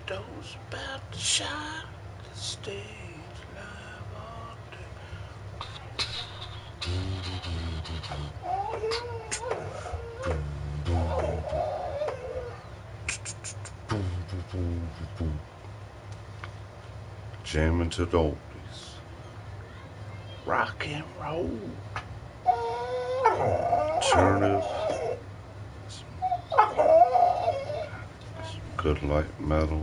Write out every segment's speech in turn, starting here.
Those about to shine the stage live all day. Jamming to the oldies. Rock and roll. Alternative. Some good light metal.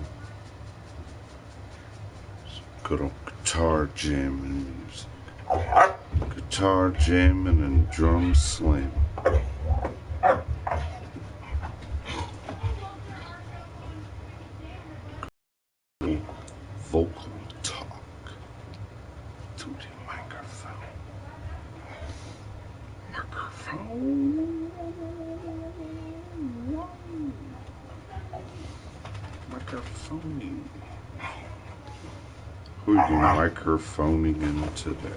Some good old guitar jamming music. Guitar jamming and drum slamming. Vocal talk to the microphone. Microphone. Who are you microphoning in today?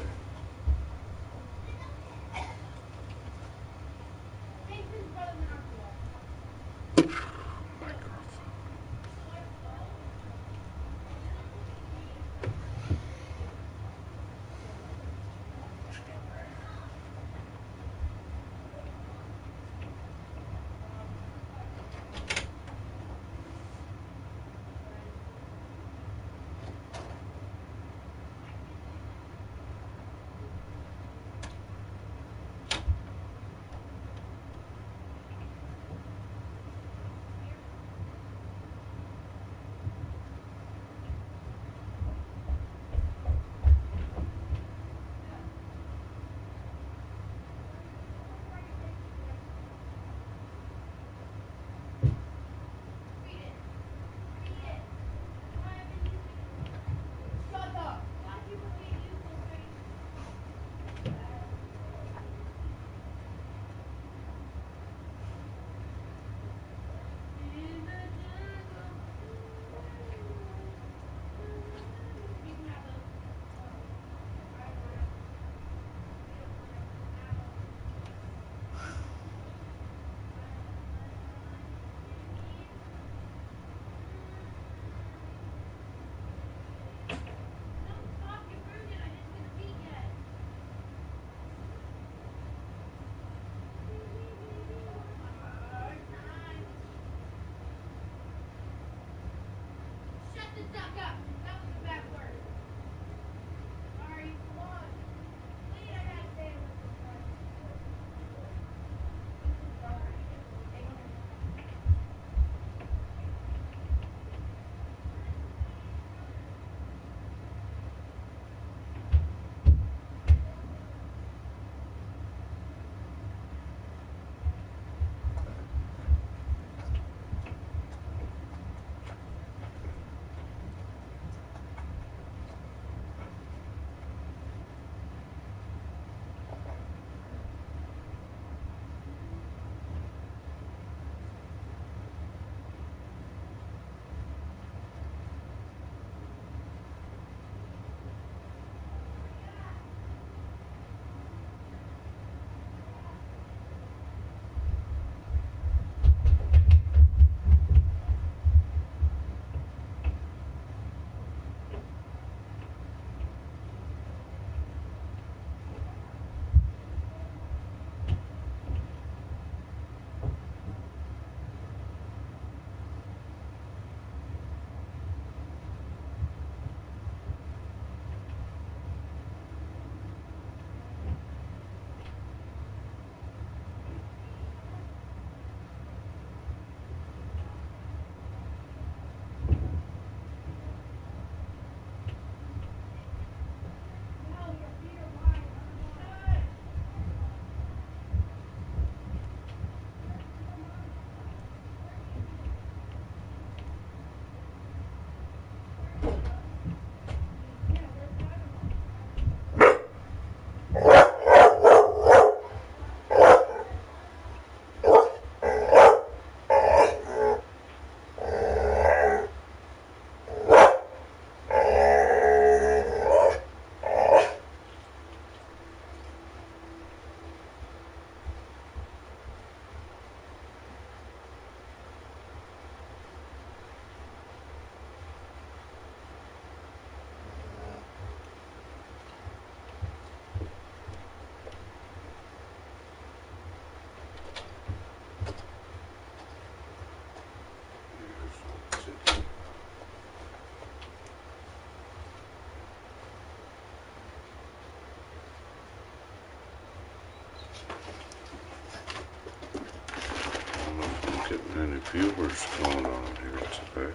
viewers going on here today.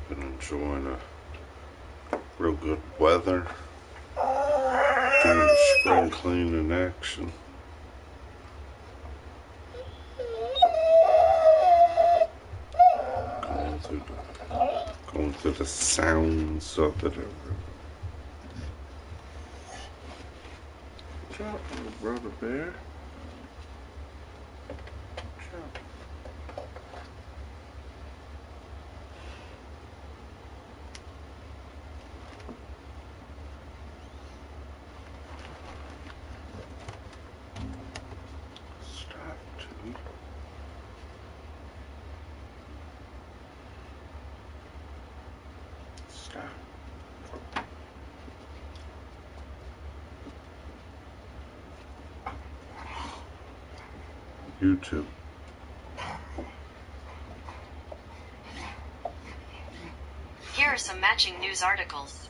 Been enjoying a real good weather. Doing the spring cleaning action. Going through the sounds of it. Good job, little brother bear. Good job. Stop, dude. Stop. YouTube. Here are some matching news articles.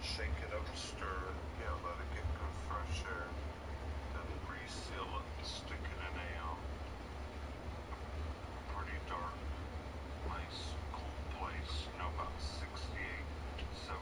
Shake it up, stir it, yeah, let it get good fresh air, then reseal it, stick it in a pretty dark, nice, cool place, about 68 to 70.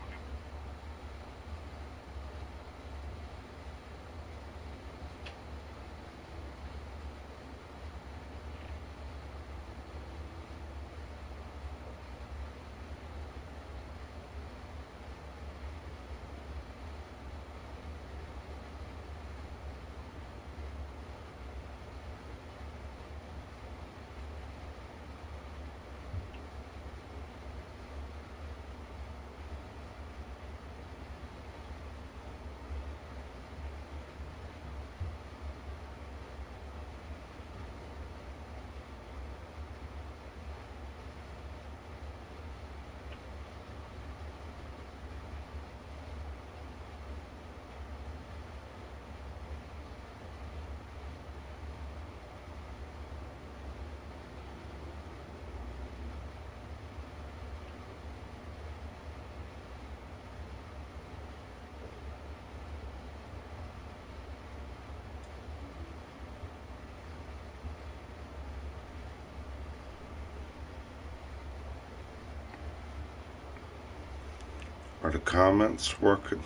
Are the comments working?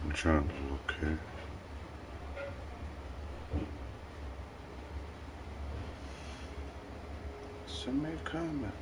I'm trying to look here. Send me a comment.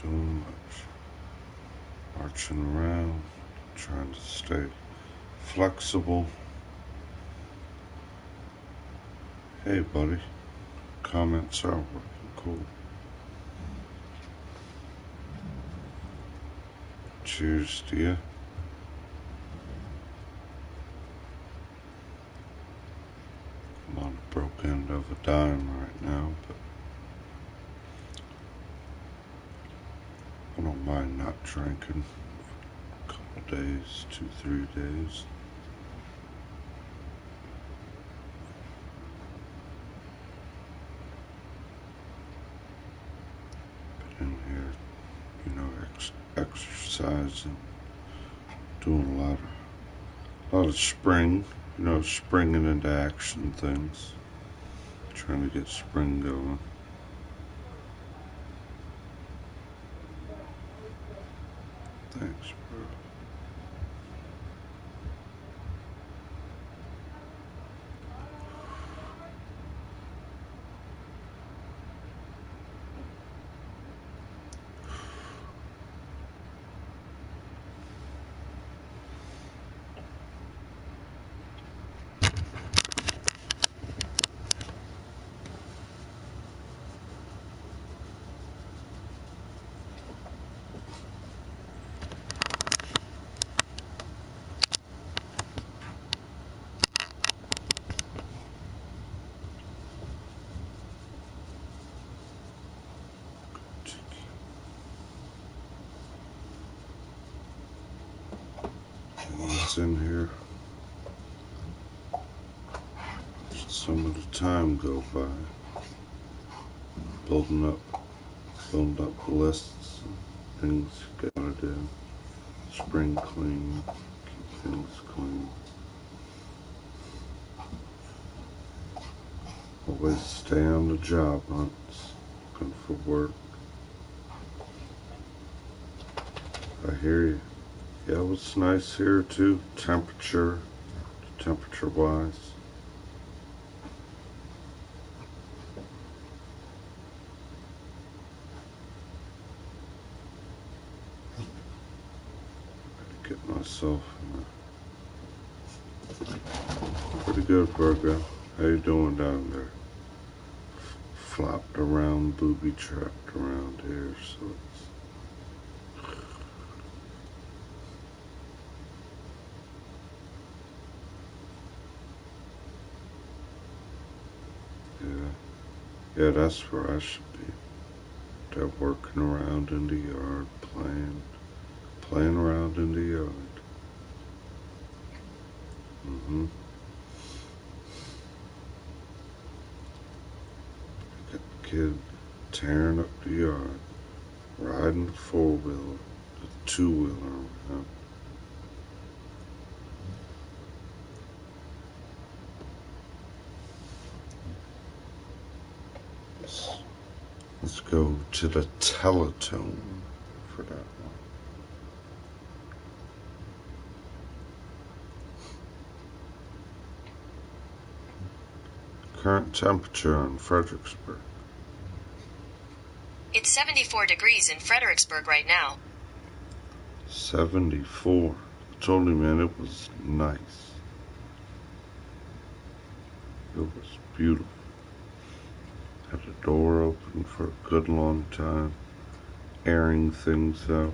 doing much. Marching around, trying to stay flexible. Hey, buddy. Comments are working cool. Cheers to you. I'm on the broke end of a dime right now, but I don't mind not drinking for a couple days, 2-3 days. Been in here, you know, exercising, doing a lot of spring, you know, springing into action things, trying to get spring going. Thanks, bro. What's in here? Some of the time go by, building up lists of things you gotta do. Spring clean, keep things clean. Always stay on the job hunts, looking for work. I hear you. Yeah, it was nice here too, temperature wise. Get myself in a pretty good Virgo. How you doing down there? Flopped around, booby trapped around here, so yeah, that's where I should be. They're working around in the yard, playing around in the yard. Got the kid tearing up the yard, riding the 4-wheeler, the 2-wheeler around. Let's go to the Teletone for that one. Current temperature in Fredericksburg. It's 74 degrees in Fredericksburg right now. 74. I told you, man, it was nice. It was beautiful. Had the door open for a good long time, airing things out.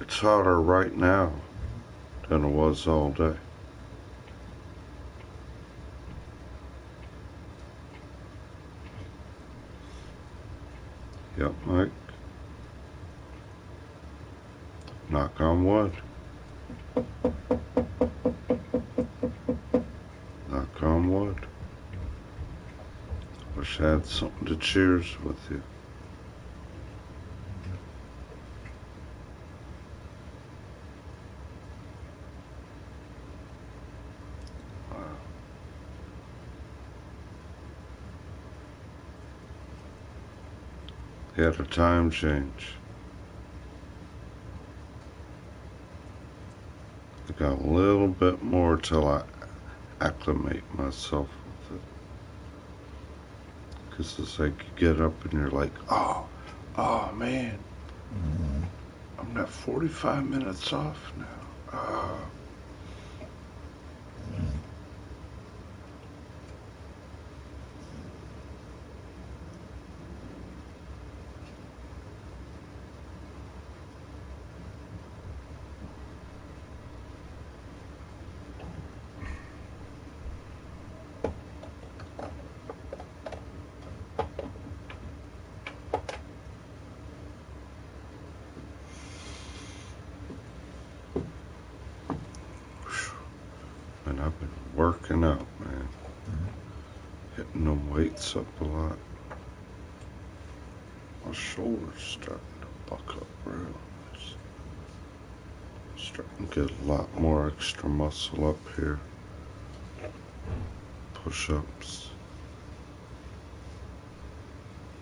It's hotter right now than it was all day. Yep, Mike. Knock on wood. Knock on wood. Wish I had something to cheers with you. Wow. He had a time change. I got a little bit more till I acclimate myself with it. Because it's like you get up and you're like, oh man, I'm not 45 minutes off now. And I've been working out, man. Hitting them weights up a lot. My shoulder's starting to buck up real nice. Starting to get a lot more extra muscle up here. Push-ups.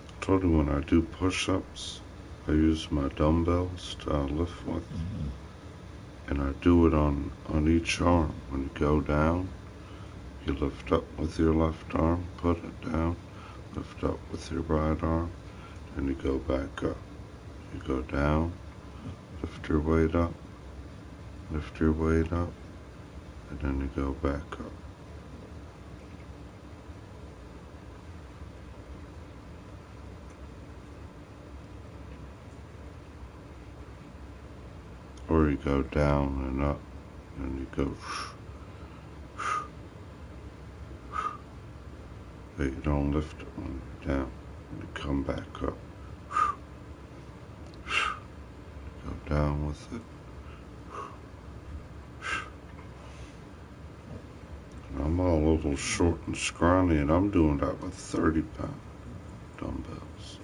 I told you when I do push-ups, I use my dumbbells to lift with. And I do it on each arm. When you go down, you lift up with your left arm, put it down, lift up with your right arm, and you go back up. You go down, lift your weight up, and then you go back up. Or you go down and up, and you go but you don't lift it when you're down. You come back up. Go down with it. And I'm all a little short and scrawny, and I'm doing that with 30-pound dumbbells.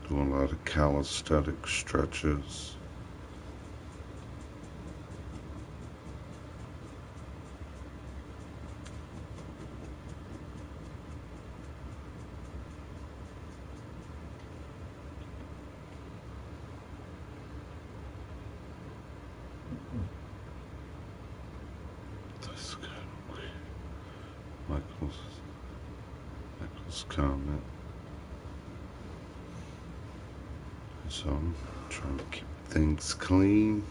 Doing a lot of calisthenic stretches. That's kind of weird. Michael's comment. So I'm trying to keep things clean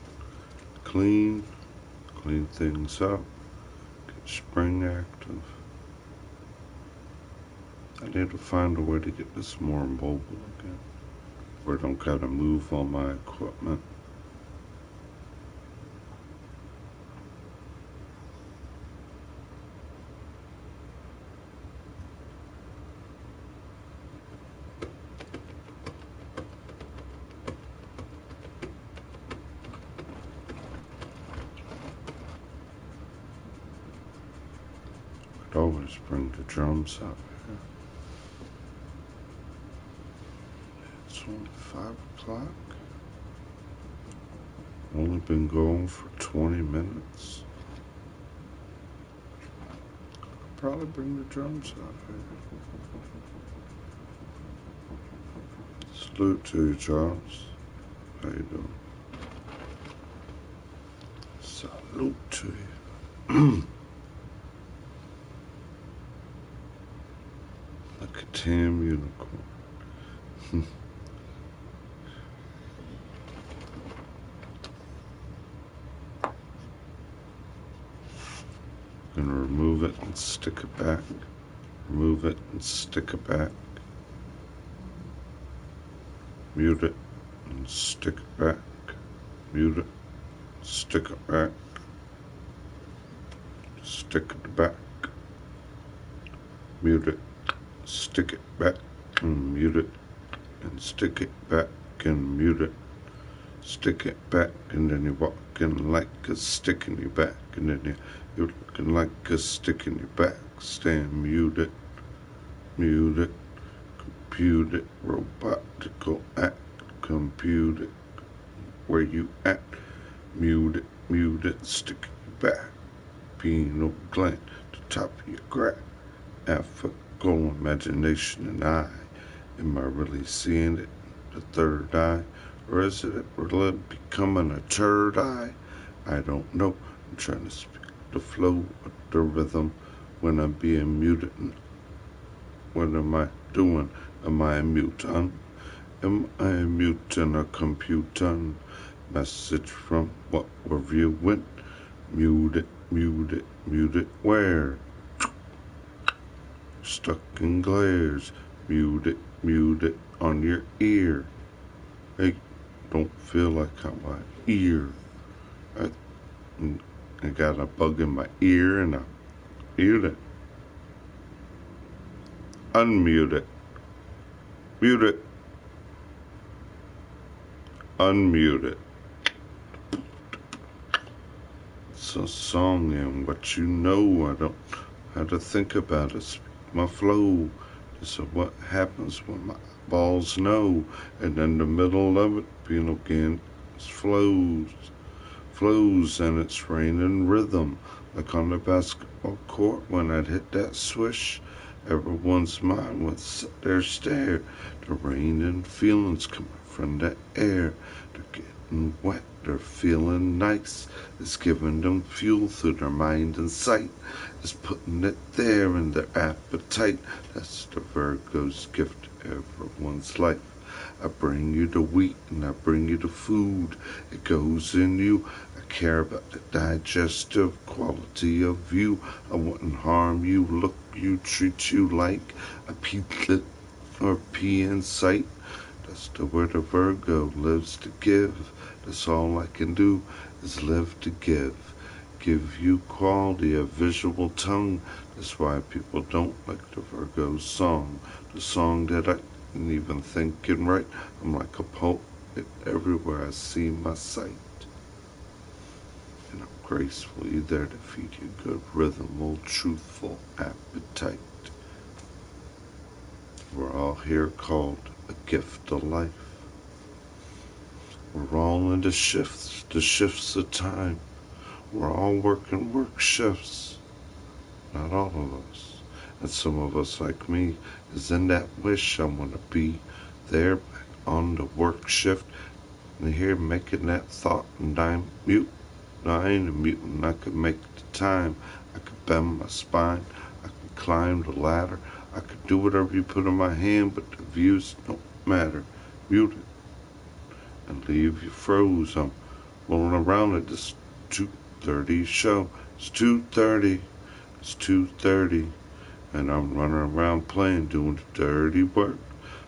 things up, get spring active. I need to find a way to get this more mobile again, where I don't gotta move all my equipment. I'd always bring the drums out here. It's only 5 o'clock. Only been going for 20 minutes. I'll probably bring the drums out here. Salute to you, Charles. How you doing? Salute to you. Like a Tam unicorn. Gonna remove it and stick it back. Remove it and stick it back. Mute it and stick it back. Mute it, stick it back. Stick it back. Mute it, stick it back and mute it, and stick it back and mute it. Stick it back, and then you're walking like a stick in your back, and then you're looking like a stick in your back. Stand muted, compute it, robotical act, compute it, where you at, mute it, stick it back, pineal gland, the top of your crack, ethical imagination and eye. Am I really seeing it, the third eye? Or is it really becoming a third eye? I don't know. I'm trying to speak the flow of the rhythm when I'm being muted. What am I doing? Am I a mutant? Am I a mutant or computer? Message from what we're viewing. Mute it, mute it, mute it. Where? Stuck in glares. Mute it on your ear. Hey, don't feel like I'm my ear. I got a bug in my ear and I mute it. Unmute it. Mute it. Unmute it. It's a song and what you know. I don't have to think about it. Speak my flow. This is what happens when my balls know. And in the middle of it, being again, flows, and it's raining rhythm. Like on the basketball court when I'd hit that swish, everyone's mind would sit there stare. The rain and feelings coming from the air. They're getting wet, they're feeling nice. It's giving them fuel through their mind and sight. It's putting it there in their appetite. That's the Virgo's gift to everyone's life. I bring you the wheat and I bring you the food. It goes in you. I care about the digestive quality of you. I wouldn't harm you, look you, treat you like a peatlet or pea in sight. That's the word a Virgo lives to give. That's all I can do is live to give. Give you quality, a visual tongue. That's why people don't like the Virgo song. The song that I didn't even think and write. I'm like a poet everywhere I see my sight. And I'm gracefully there to feed you good rhythm, old truthful appetite. We're all here called a gift of life. We're all in the shifts of time. We're all working work shifts. Not all of us. And some of us, like me, is in that wish. I want to be there on the work shift and here making that thought, and I'm mute. No, I ain't a mutant. I could make the time. I could bend my spine. I could climb the ladder. I could do whatever you put in my hand, but the views don't matter. Mute it and leave you froze. I'm rolling around at this 2:30 show. It's 2:30. It's 2:30. And I'm running around playing, doing the dirty work.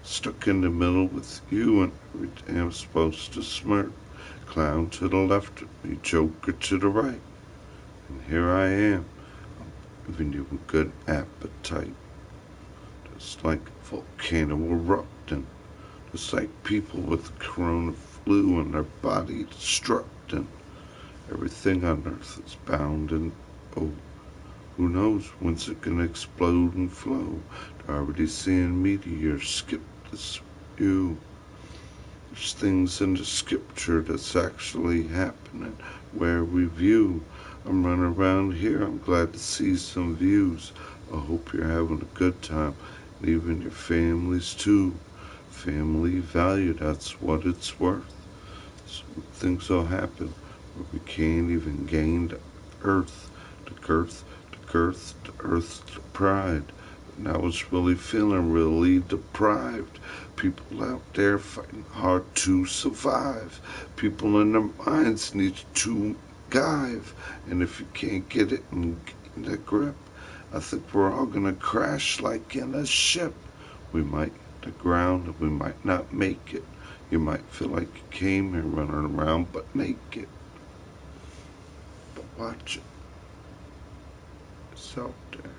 Stuck in the middle with you and every day I'm supposed to smirk. Clown to the left of me, joker to the right. And here I am, giving you a good appetite. Just like a volcano erupting. Just like people with corona flu and their body destructing. Everything on earth is bound and oh, who knows when's it gonna explode and flow? They're already seeing meteors skip this view. There's things in the scripture that's actually happening where we view. I'm running around here. I'm glad to see some views. I hope you're having a good time. And even your families too. Family value, that's what it's worth. So things will happen where we can't even gain the earth, the girth, the earth, the pride. And I was really feeling really deprived. People out there fighting hard to survive. People in their minds need to give. And if you can't get it and get a grip, I think we're all gonna crash like in a ship. We might hit the ground and we might not make it. You might feel like you came here running around but naked. But watch it. It's out there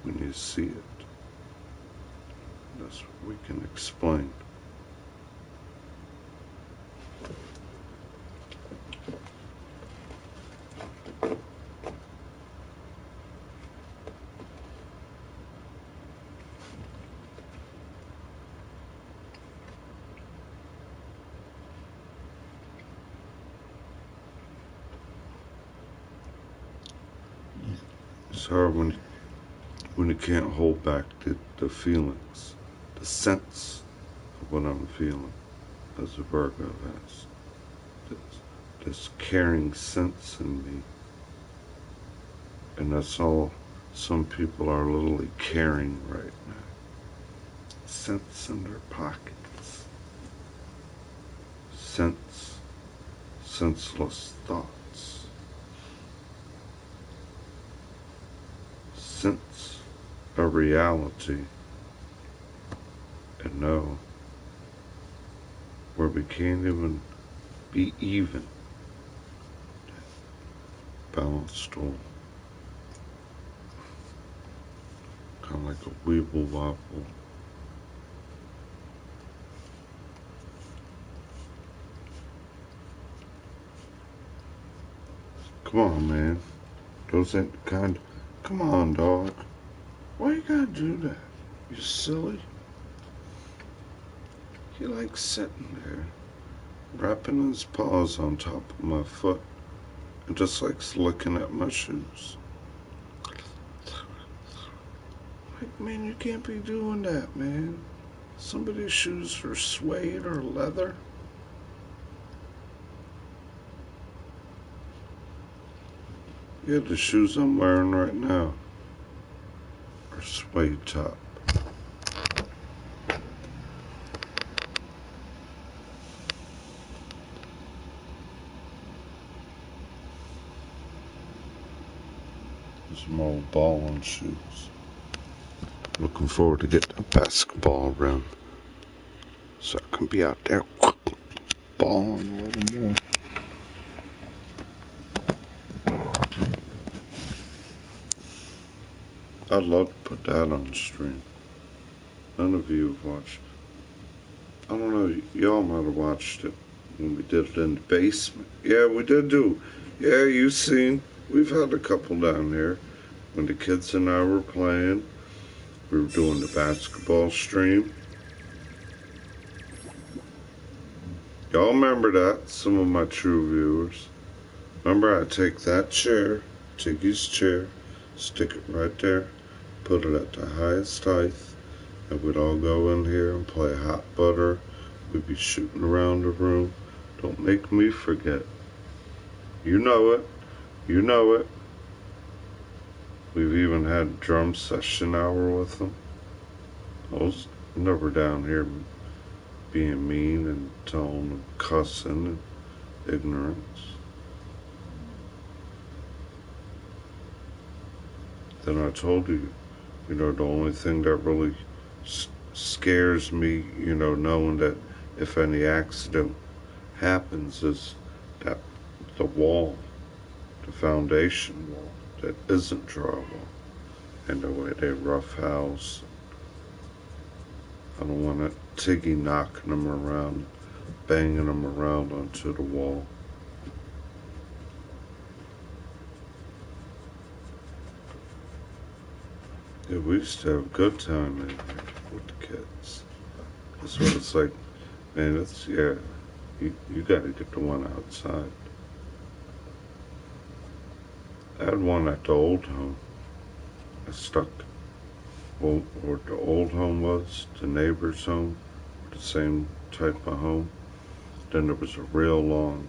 when you see it. That's what we can explain. It's hard when you can't hold back the feelings, the sense of what I'm feeling, as a Virgo has. this caring sense in me. And that's all some people are literally carrying right now. Sense in their pockets. Senseless thoughts. Sense a reality. And know where we can't even be even. Balanced on. Kind of like a weeble wobble. Come on, man. Those ain't the kind. Come on, dog. Why you gotta do that? You silly. He likes sitting there, wrapping his paws on top of my foot, and just likes looking at my shoes. Like, man, you can't be doing that, man. Somebody's shoes are suede or leather. Yeah, the shoes I'm wearing right now are suede top. Some old balling shoes. Looking forward to getting a basketball rim so I can be out there balling a little more. I'd love to put that on stream. None of you have watched. I don't know, y'all might have watched it when we did it in the basement. Yeah, we did do. Yeah, you've seen. We've had a couple down here. When the kids and I were playing, we were doing the basketball stream. Y'all remember that, some of my true viewers. Remember, I take that chair, Tiggy's chair, stick it right there, put it at the highest height, and we'd all go in here and play hot butter. We'd be shooting around the room. Don't make me forget. You know it. You know it. We've even had a drum session hour with them. I was never down here being mean and telling them cussing and ignorance. Then I told you, the only thing that really scares me, knowing that if any accident happens is that the wall, the foundation wall, that isn't drywall, and the way they roughhouse. I don't want it Tiggy knocking them around, banging them around onto the wall. Yeah, we used to have a good time in here with the kids. That's what it's like, man, you gotta get the one outside. I had one at the old home. I stuck, well, where the old home was, the neighbor's home, the same type of home. Then there was a real long,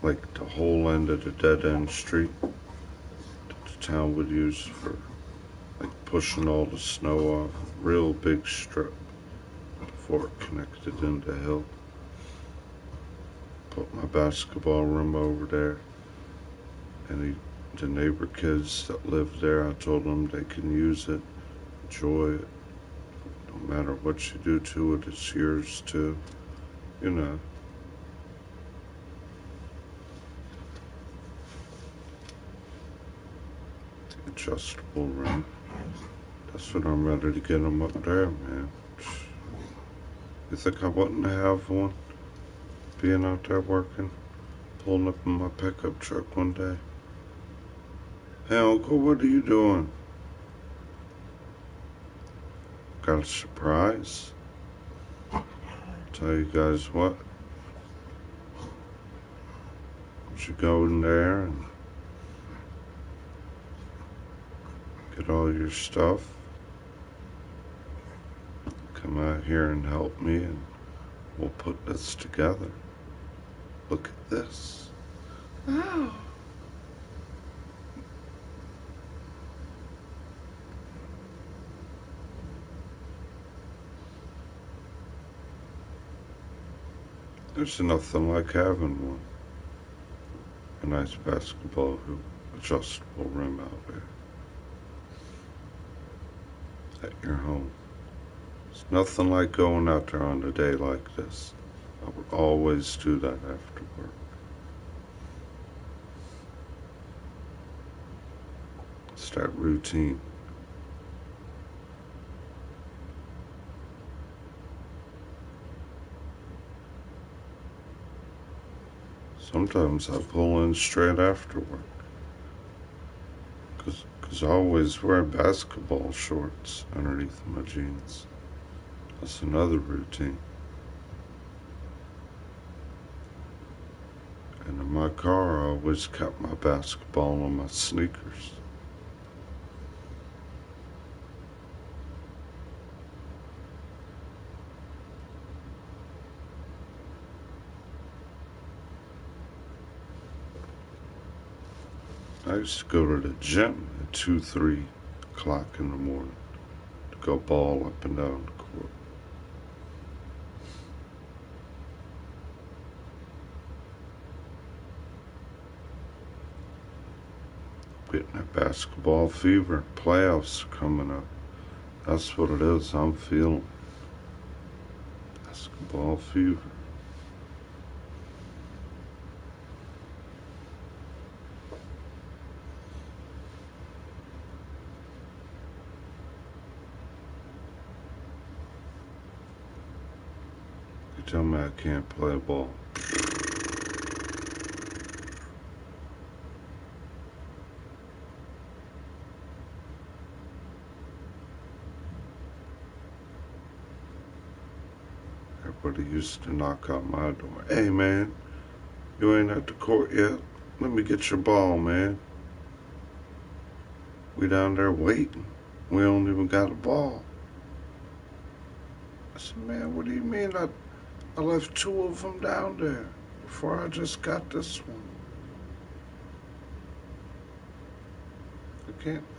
like the whole end of the dead end street that the town would use for like pushing all the snow off. Real big strip before it connected into the hill. Put my basketball rim over there, and the neighbor kids that lived there, I told them they can use it, enjoy it. No matter what you do to it, it's yours too. The adjustable rim. That's what I'm ready to get them up there, man. You think I wouldn't have one? Being out there working, pulling up in my pickup truck one day. Hey, Uncle, what are you doing? Got a surprise. Tell you guys what. You should go in there and get all your stuff. Come out here and help me, and we'll put this together. Look at this. Oh. There's nothing like having one. A nice basketball hoop, adjustable rim out there at your home. It's nothing like going out there on a day like this. I would always do that after work. It's that routine. Sometimes I pull in straight after work. Because I always wear basketball shorts underneath my jeans. That's another routine. And in my car, I always kept my basketball on my sneakers. I used to go to the gym at 2, 3 o'clock in the morning to go ball up and down the court. Getting that basketball fever. Playoffs are coming up. That's what it is. I'm feeling basketball fever. You tell me I can't play ball. Everybody used to knock on my door. Hey, man, you ain't at the court yet? Let me get your ball, man. We down there waiting. We don't even got a ball. I said, man, what do you mean? I left 2 of them down there before I just got this one.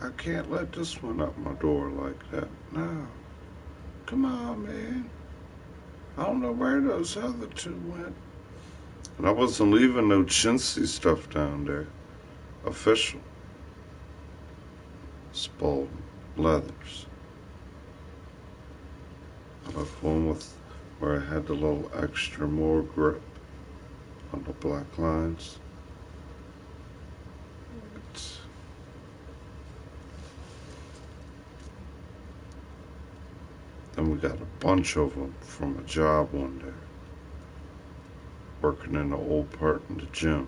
I can't let this one up my door like that. No. Come on, man. I don't know where those other 2 went. And I wasn't leaving no chintzy stuff down there. Official. Spalding leathers. I left one with where I had the little extra more grip on the black lines. Then we got a bunch of them from a job one day. Working in the old part in the gym.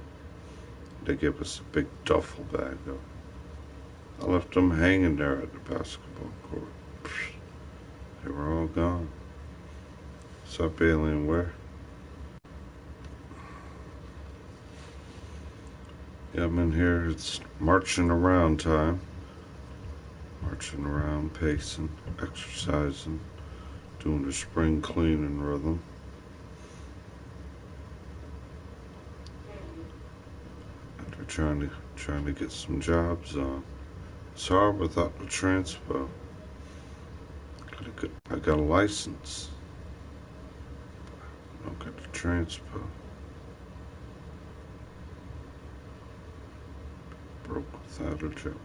They gave us a big duffel bag of. I left them hanging there at the basketball court. They were all gone. What's up, Alienware? Yeah, I'm in here. It's marching around time. Marching around, pacing, exercising, doing the spring cleaning rhythm. After trying to get some jobs on. It's hard without the transpo. I got a license. I don't got the transpo. Broke without a job.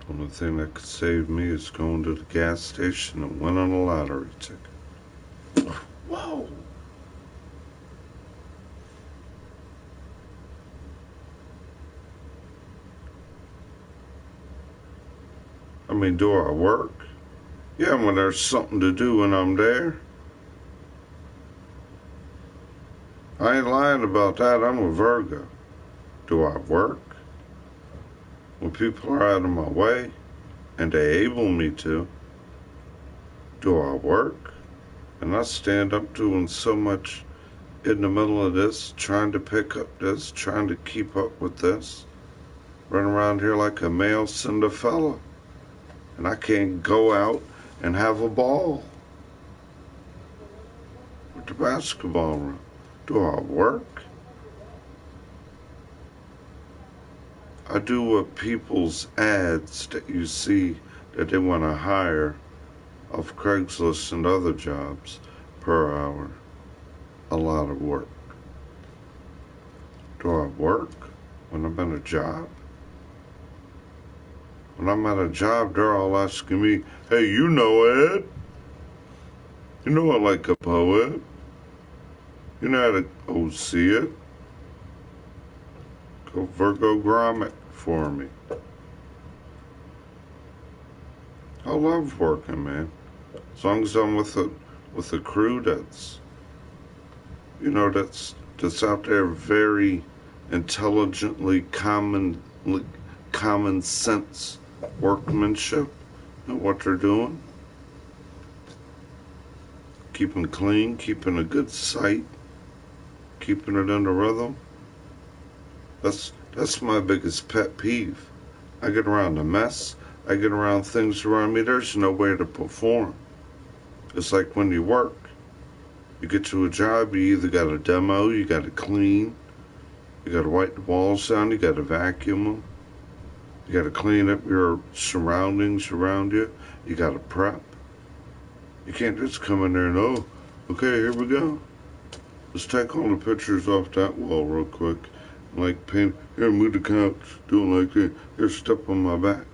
The only thing that could save me is going to the gas station and winning a lottery ticket. Whoa! I mean, do I work? Yeah, when there's something to do when I'm there. I ain't lying about that. I'm a Virgo. Do I work? When people are out of my way and they able me to, do I work? And I stand up doing so much in the middle of this, trying to pick up this, trying to keep up with this. Run around here like a male Cinderella. And I can't go out and have a ball with the basketball room. Do I work? I do what people's ads that you see that they want to hire off Craigslist and other jobs per hour. A lot of work. Do I work when I'm at a job? When I'm at a job, they're all asking me, hey, you know Ed? You know I like a poet? You know how to OC it? Go Virgo Grommet for me. I love working, man. As long as I'm with a crew that's, that's out there very intelligently common sense workmanship and what they're doing. Keeping clean, keeping a good sight, keeping it under rhythm. That's my biggest pet peeve. I get around the mess, I get around things around me, there's no way to perform. It's like when you work. You get to a job, you either got to demo, you got to clean, you got to wipe the walls down, you got to vacuum them, you got to clean up your surroundings around you, you got to prep. You can't just come in there and, oh, okay, here we go. Let's take all the pictures off that wall real quick. Like paint, here, move the couch, do it like that. Here, step on my back.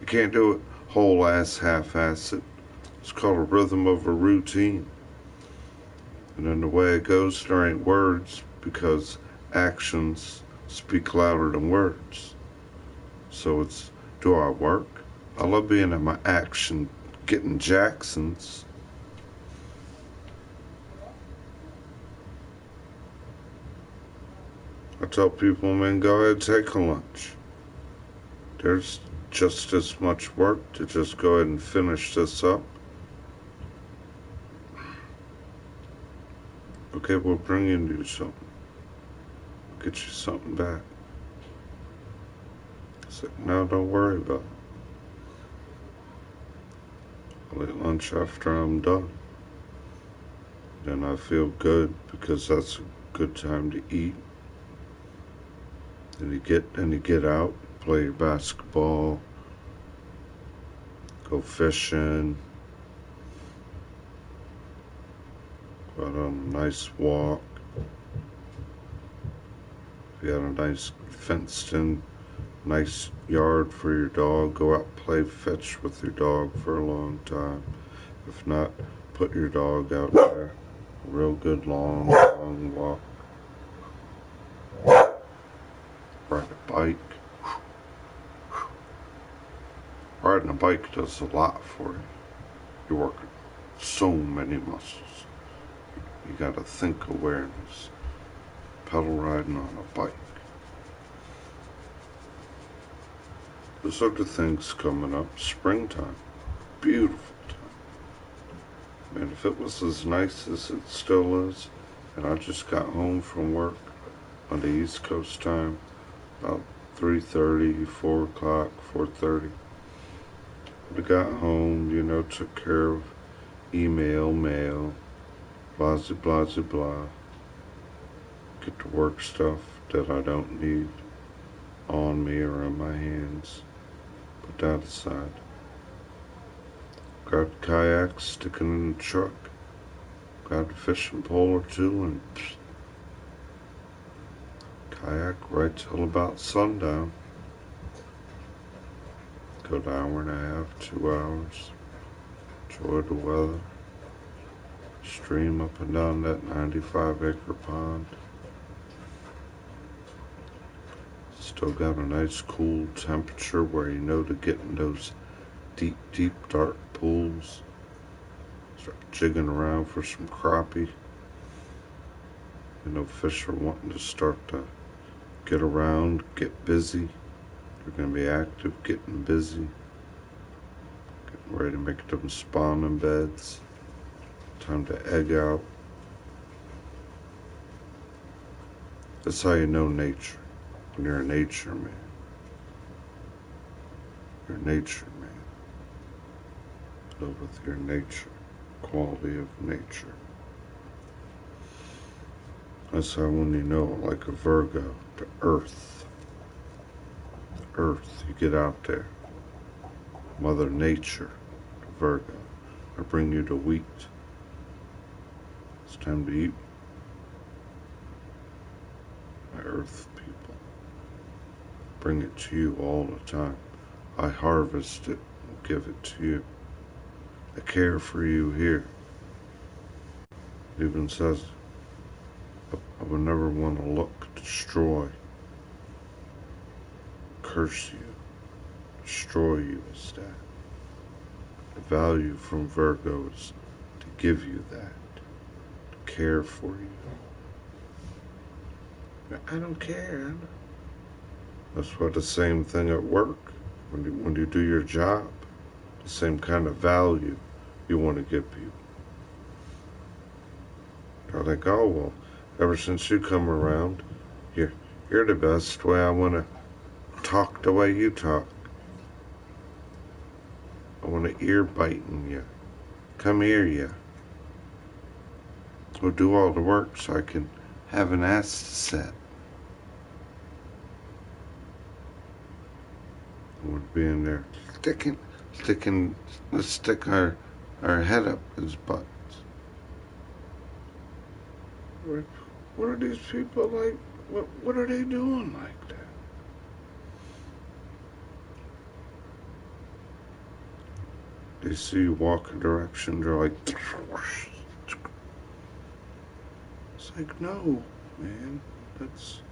You can't do it whole ass, half-ass it. It's called a rhythm of a routine. And then the way it goes, there ain't words because actions speak louder than words. So it's, do I work? I love being in my action, getting Jacksons. I tell people, man, go ahead, take a lunch. There's just as much work to just go ahead and finish this up. Okay, we'll bring you something. We'll get you something back. It's like, no, don't worry about it. I'll eat lunch after I'm done. Then I feel good because that's a good time to eat. Then you get out, play your basketball, go fishing, go out on a nice walk. If you got a nice fenced-in, nice yard for your dog, go out and play fetch with your dog for a long time. If not, put your dog out there. A real good long walk. Ride a bike. Riding a bike does a lot for you. You're working so many muscles. You gotta think awareness. Pedal riding on a bike. There's other things coming up. Springtime. Beautiful time. Man, if it was as nice as it still is, and I just got home from work on the East Coast time, about 3:30, 4 o'clock, 4:30. I got home, took care of email, mail, blah, blah, blah, blah. Get to work stuff that I don't need on me or in my hands. Put that aside. Grab the kayak, stick it in the truck. Grab a fishing pole or two and kayak right till about sundown. Go an hour and a half, 2 hours. Enjoy the weather. Stream up and down that 95-acre pond. Still got a nice cool temperature where to get in those deep, deep, dark pools. Start jigging around for some crappie. Fish are wanting to start to get around, get busy. They're going to be active, getting busy. Getting ready to make them spawning beds. Time to egg out. That's how you know nature. When you're a nature man. You're a nature man. Live with your nature. Quality of nature. That's how when you know, like a Virgo, the earth. The earth, you get out there. Mother Nature, the Virgo. I bring you the wheat. It's time to eat. My earth people. Bring it to you all the time. I harvest it and give it to you. I care for you here. It even says, I would never want to look, destroy, curse you, destroy you instead. The value from Virgo is to give you that, to care for you. I don't care. That's what the same thing at work. When you do your job, the same kind of value you want to give people. They're like, oh, well, ever since you come around, you're the best way. I want to talk the way you talk. I want to ear biting you. Come here, you. Go do all the work so I can have an ass to set. I want to be in there let's stick our head up his butt. What are these people like? What are they doing like that? They see you walk a direction, they're like, it's like, no, man, that's,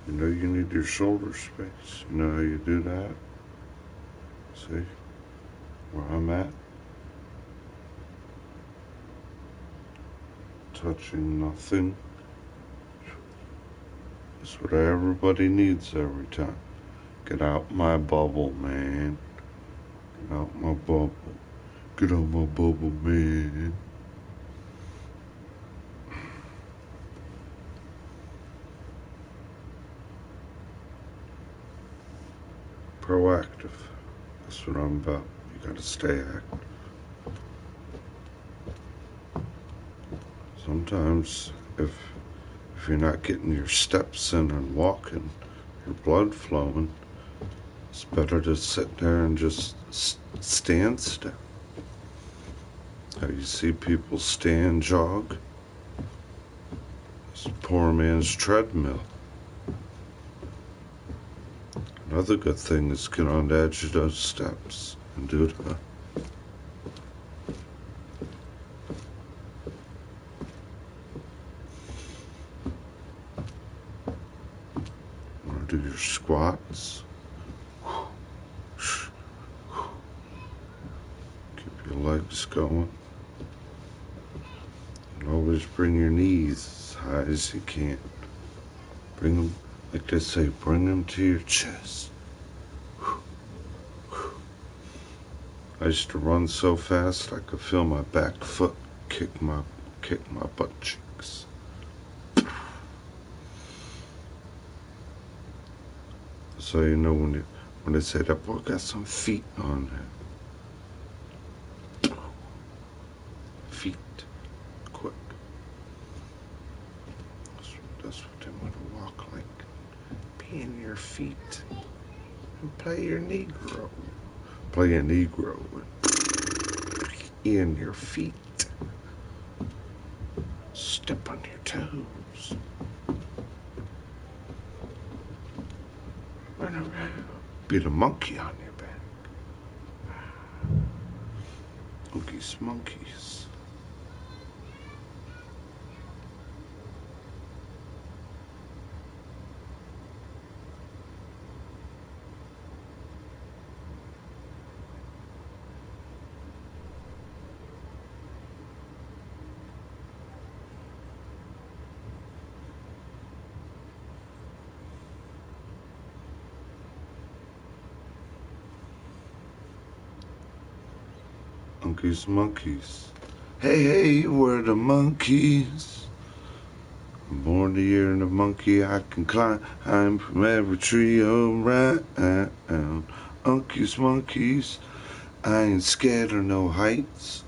you know, you need your shoulder space. You know how you do that? See where I'm at? Touching nothing. That's what everybody needs every time. Get out my bubble, man. Get out my bubble. Get out my bubble, man. Proactive. That's what I'm about. You gotta stay active. Sometimes, if you're not getting your steps in and walking, your blood flowing, it's better to sit there and just stand still. How you see people stand jog? It's a poor man's treadmill. Another good thing is get on the edge of those steps and do that. Do your squats. Keep your legs going. And always bring your knees as high as you can. Bring them, like they say, bring them to your chest. I used to run so fast I could feel my back foot kick my butt cheeks. So you know when they say that boy got some feet on there. Feet, quick. That's what they want to walk like. Be in your feet and play your Negro. Play a Negro in your feet. Step on your toes. Run around. Be the monkey on your back. Monkeys. Monkeys. Hey, we're the monkeys. I'm born the year in the monkey. I can climb from every tree around. Monkeys. I ain't scared of no heights,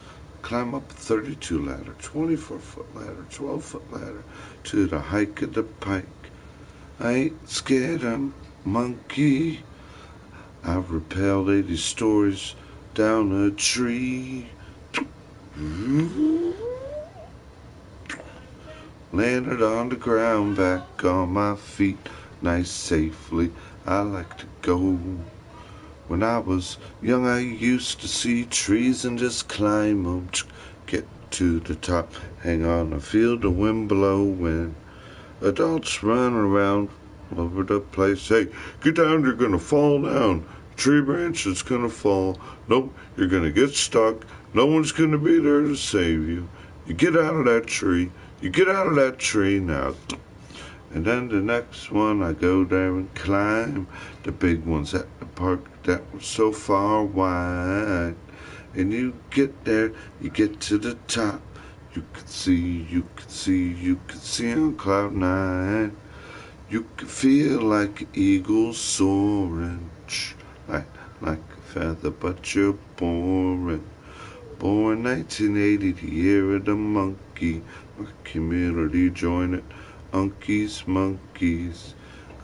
climb up a 32 ladder, 24-foot ladder, 12-foot ladder, to the hike of the pike. I ain't scared, I'm monkey. I've rappelled 80 stories down a tree. Landed on the ground, back on my feet, nice safely. I like to go. When I was young, I used to see trees and just climb them. Get to the top, hang on, I feel the wind blowing. Adults run around all over the place. Hey, get down, you're gonna fall down. Tree branch is gonna fall. Nope, you're gonna get stuck. No one's gonna be there to save you. You get out of that tree. You get out of that tree now. And then the next one, I go there and climb. The big ones at the park that were so far wide. And you get there, you get to the top. You can see on cloud nine. You can feel like eagles soaring, like a feather, but you're boring. Born 1980, the year of the monkey. My community join it, Unkies, monkeys.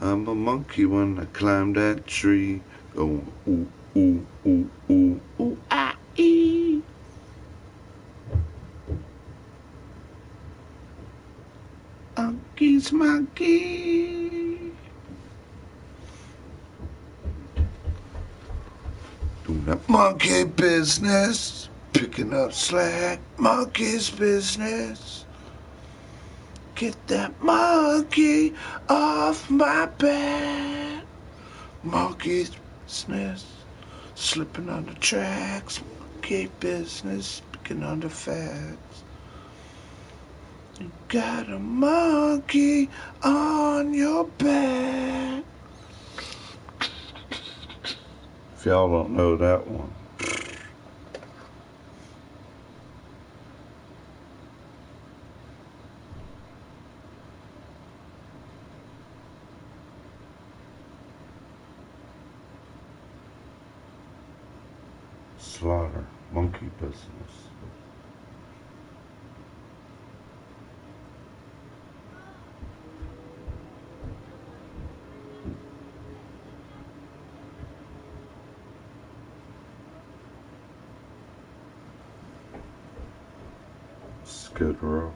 I'm a monkey when I climb that tree, going ooh, ooh, ooh, ooh, ooh, ah, ee. Unkies, monkey. Doing that monkey business, picking up slack, monkey's business. Get that monkey off my back. Monkey's business, slipping on the tracks. Monkey business, picking on the facts. You got a monkey on your back. If y'all don't know that one. Slaughter, monkey business. Skid Row.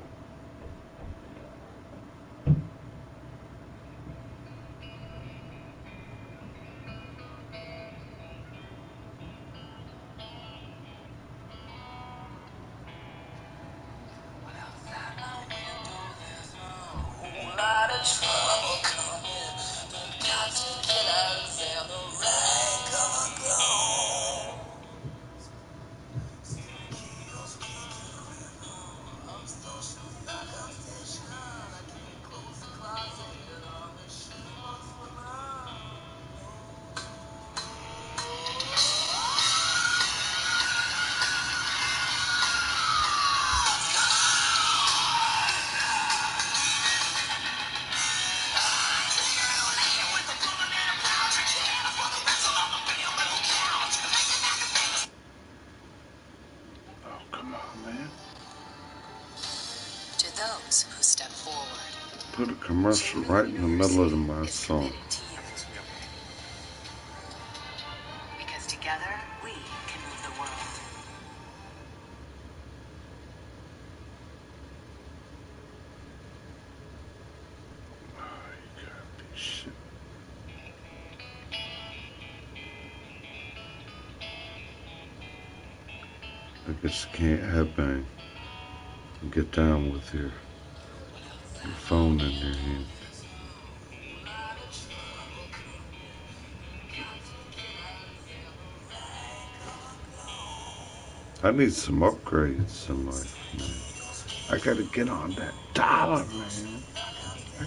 Those who step forward. Put a commercial right in the middle of my song. Because together we can move the world. Oh, you gotta be shit. I guess you can't headbang and get down with your phone in your hand. I need some upgrades in life, man. I gotta get on that dollar, man.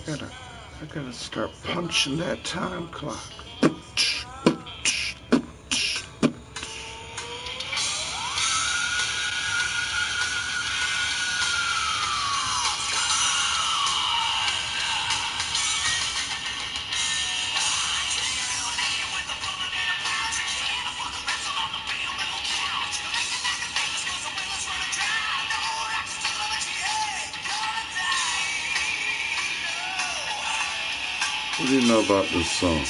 I gotta start punching that time clock. What do you know about this song?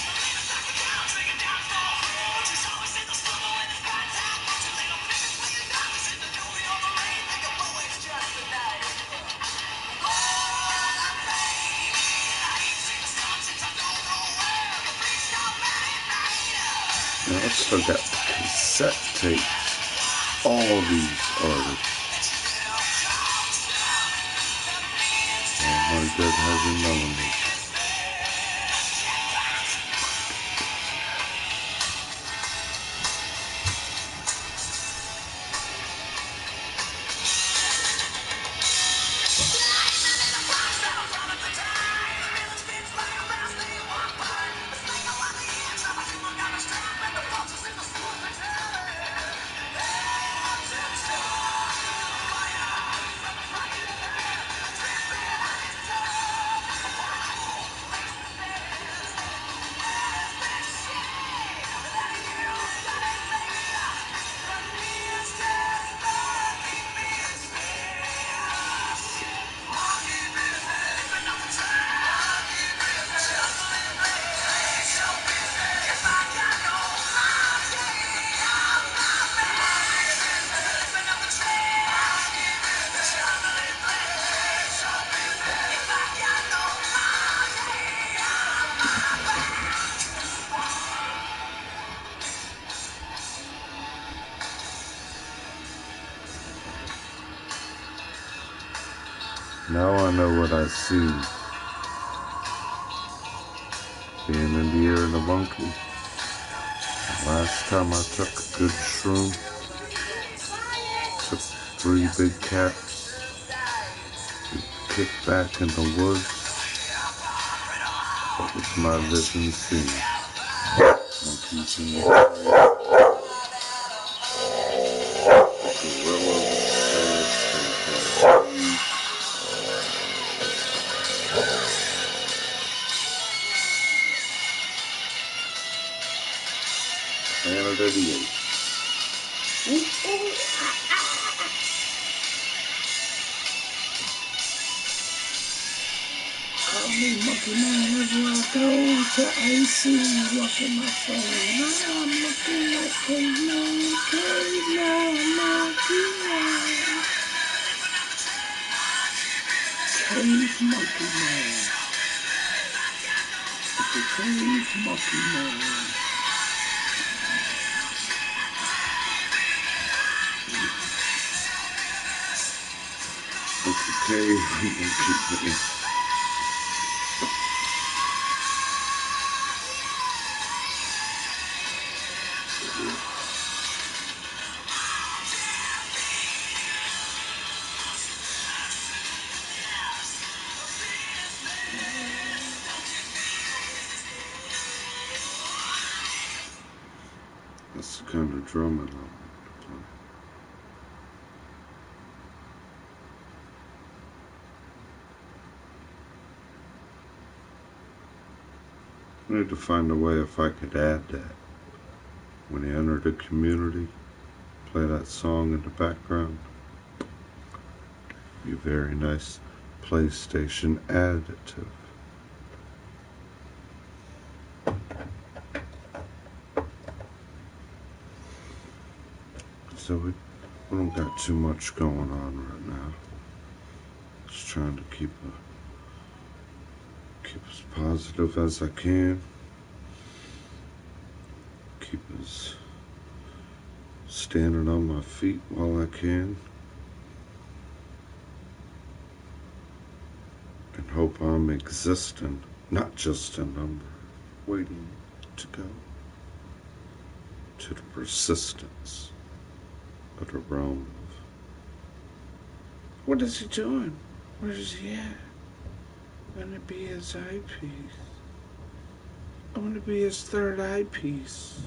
Now, I still got the cassette tape. All these artists. Oh my good heavy melody. Now I know what I see. Being in the ear of the monkey. Last time I took a good shroom, took 3 big cats, we kicked back in the woods. What was my vision seen? Monkeys in the Planet of the Apes. Call me Monkey Man everywhere I go. To AC, walking my phone. I'm looking like caveman, Monkey Man. Cave Monkey Man. It's a cave Monkey Man. It's a cave Monkey Man. That's the kind of drumming I want to play. I need to find a way if I could add that. When you enter the community, play that song in the background. Be a very nice PlayStation additive. So we don't got too much going on right now. Just trying to keep as positive as I can. Keep as standing on my feet while I can. And hope I'm existing, not just a number, waiting to go to the persistence of the realm of, what is he doing? Where is he at? I want to be his eyepiece. I want to be his third eyepiece.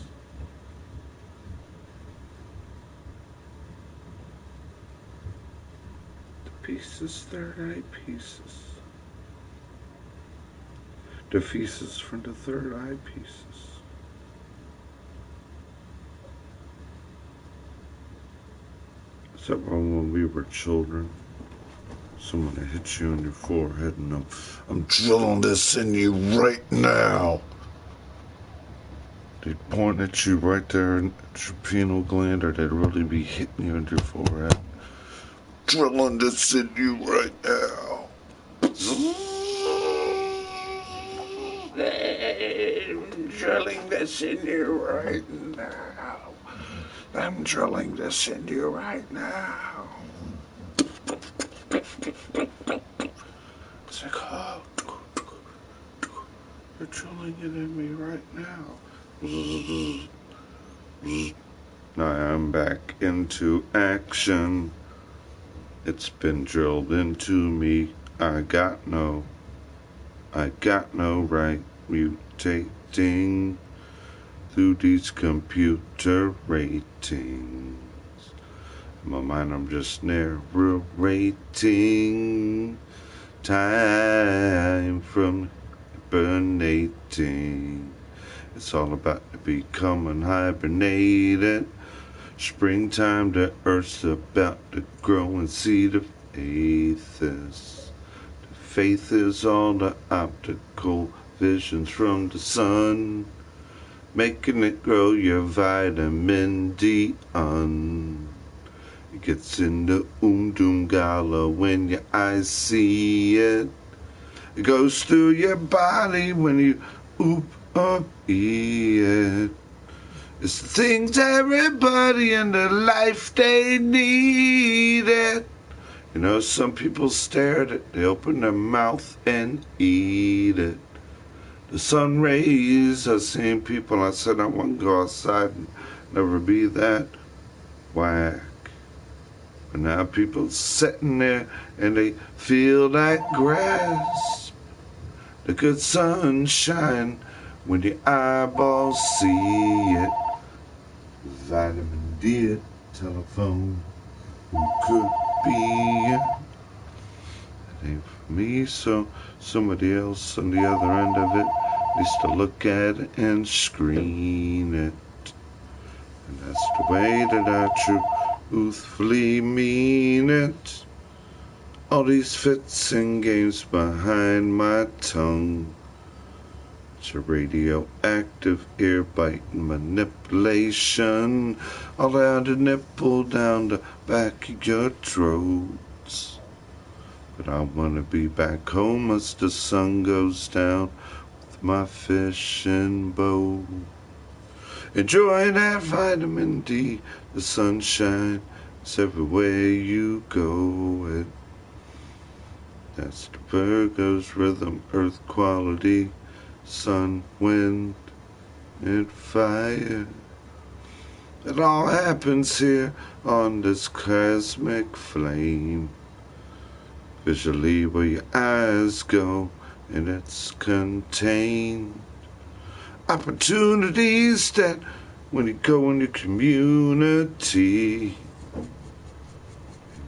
The pieces, third eyepieces. The pieces from the third eyepieces. Except when we were children, Someone hit you on your forehead and I'm drilling this in you right now. They'd point at you right there at your pineal gland, or they'd really be hitting you on your forehead. Drilling this in you right now. I'm drilling this in you right now. I'm drilling this in you right now. It's like, oh, you're drilling it in me right now. Now I'm back into action. It's been drilled into me. I got no right mutating through these computer ratings. In my mind, I'm just narrating time from hibernating. It's all about becoming hibernated. Springtime, the earth's about to grow and see the faith is. The faith is all the optical visions from the sun, making it grow your vitamin D on. It gets in the doom gala when your eyes see it. It goes through your body when you eat it. It's the things everybody in their life they need it. You know, some people stare at it, they open their mouth and eat it. The sun rays, I've seen people, I said I want to go outside and never be that whack. But now people sitting there and they feel that grasp. The good sunshine when the eyeballs see it. Vitamin D, telephone, who could be it? It ain't for me, so somebody else on the other end of it needs to look at it and screen it. And that's the way that I truthfully mean it. All these fits and games behind my tongue. It's a radioactive ear-biting manipulation. All down the nipple, down the back of your throats. But I want to be back home as the sun goes down with my fishing boat. Enjoy that vitamin D, the sunshine. It's everywhere you go. That's the Virgo's rhythm, earth quality. Sun, wind, and fire. It all happens here on this cosmic flame. Visually where your eyes go, and it's contained. Opportunities that when you go in your community,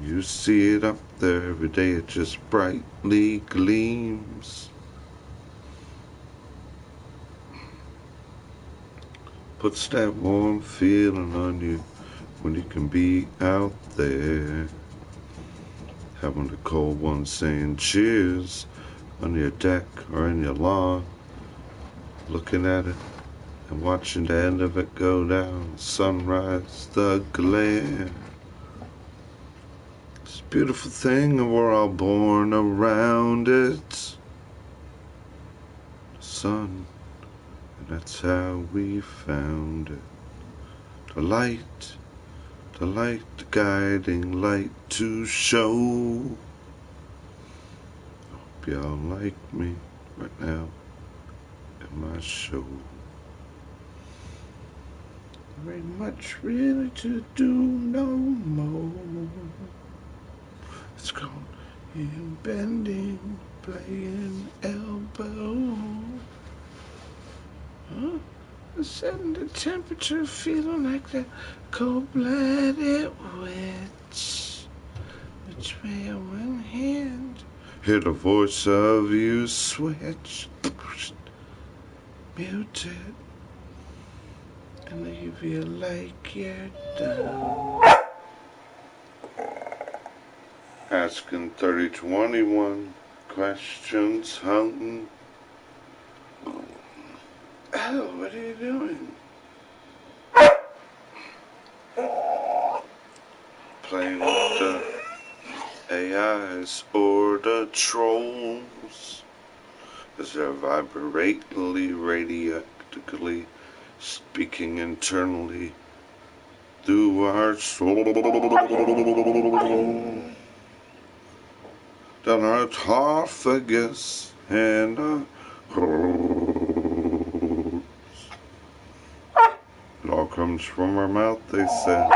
you see it up there every day, it just brightly gleams. Puts that warm feeling on you when you can be out there. Having the cold one saying cheers on your deck or in your lawn. Looking at it and watching the end of it go down. Sunrise, the glare. It's a beautiful thing and we're all born around it. The sun. And that's how we found it. The light, the guiding light to show. I hope y'all like me right now in my show. There ain't much really to do no more. It's called in bending, playing elbow. Huh? Setting the temperature, feeling like that cold-blooded witch. Betrayal one hand. Hear the voice of you switch. Muted. And then you feel like you're done. asking 3021 questions, hunting. Oh, what are you doing? Playing with the AIs or the trolls as they're vibrately, radiactically speaking internally through our soul, down our esophagus and our hearts. It all comes from our mouth, they said.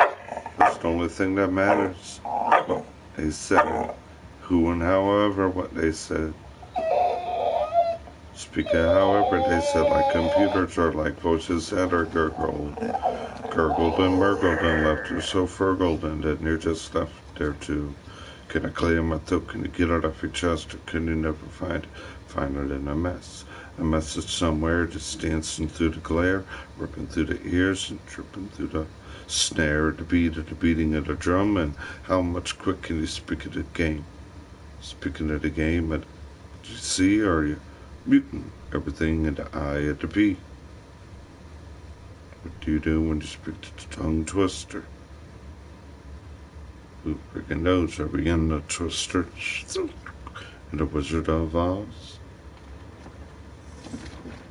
That's the only thing that matters. They said who and however what they said. Speaking however they said, like computers are like voices that are gurgled and murgled and left you so fergled, and then you're just left there too. Can I clear my throat? Can you get it off your chest? Or can you never find it? Find it in a mess. A message somewhere just dancing through the glare, ripping through the ears and tripping through the snare, the beat of the beating of the drum. And how much quick can you speak of the game? Speaking of the game, do you see, or are you muting everything in the eye of the bee? What do you do when you speak to the tongue twister? Who freaking knows? Are we in the twister? In the Wizard of Oz?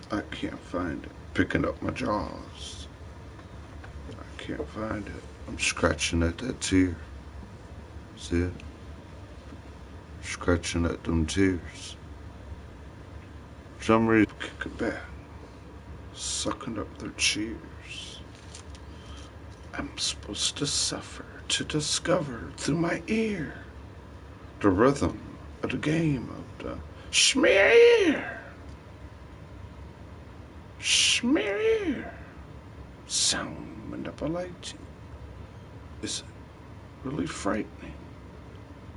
I can't find it. Picking up my jaws. I can't find it. I'm scratching at that tear. See it? Scratching at them tears. For some reason, kicking back. Sucking up their cheers. I'm supposed to suffer to discover through my ear the rhythm of the game of the schmear. Schmear. Sound manipulating. Is it really frightening?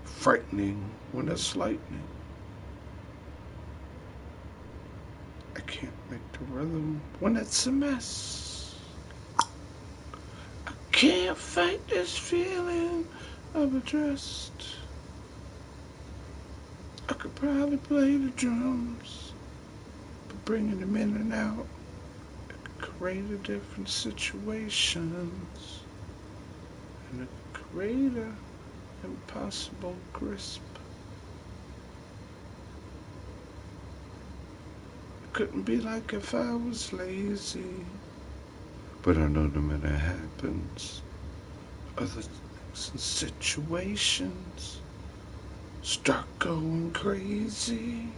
Frightening when it's lightning. I can't make the rhythm when it's a mess. I can't fight this feeling of addressed. I could probably play the drums, but bringing them in and out, it could create a different situations, and it could create a impossible crisp. It couldn't be like if I was lazy, but I know the minute it happens, other things and situations start going crazy.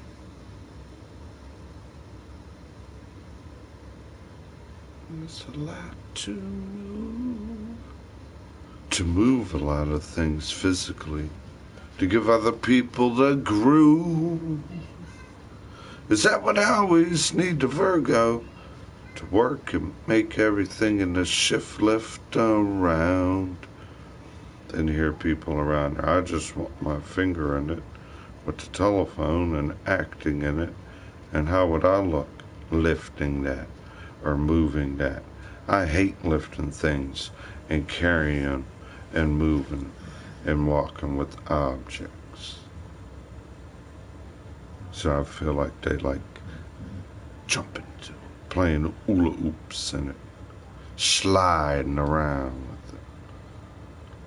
And it's a lot to move. To move a lot of things physically. To give other people the groove. Is that what I always need the Virgo? To work and make everything in the shift lift around. Then hear people around there. I just want my finger in it with the telephone and acting in it. And how would I look lifting that or moving that? I hate lifting things and carrying and moving and walking with objects. So I feel like they like jumping to playing hula hoops in it, sliding around with it,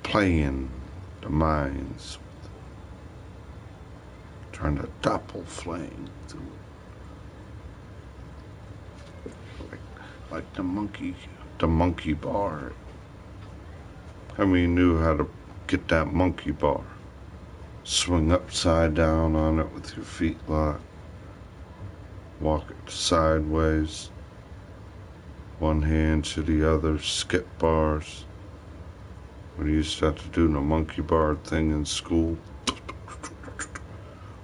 playing the minds with it, trying to doppelflame through it. Like the monkey bar. How many knew how to get that monkey bar? Swing upside down on it with your feet locked. Walk it sideways. One hand to the other. Skip bars. When you used to have to do the monkey bar thing in school.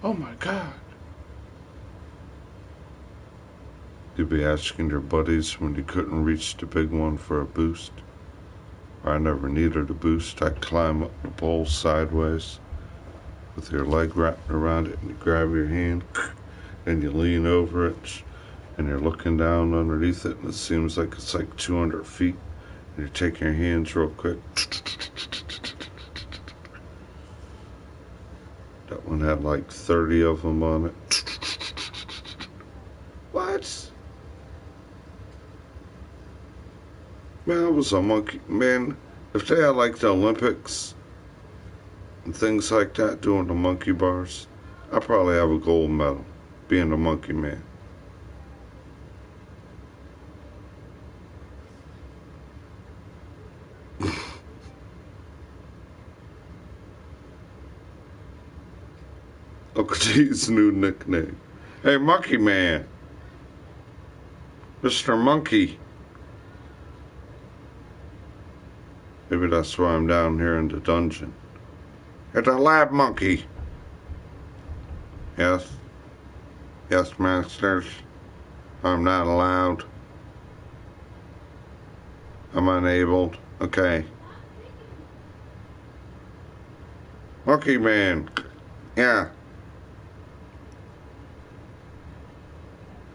Oh my God. You'd be asking your buddies when you couldn't reach the big one for a boost. I never needed a boost. I'd climb up the pole sideways with your leg wrapped around it, and you grab your hand and you lean over it and you're looking down underneath it, and it seems like it's like 200 feet, and you take your hands real quick One had like 30 of them on it. What? Man, I was a monkey. Man, if they had like the Olympics and things like that doing the monkey bars, I'd probably have a gold medal being a monkey man. Uncle D's new nickname. Hey, Monkey Man. Mr. Monkey. Maybe that's why I'm down here in the dungeon. It's a lab monkey. Yes. Yes, masters. I'm not allowed. I'm unabled. Okay. Monkey Man. Yeah.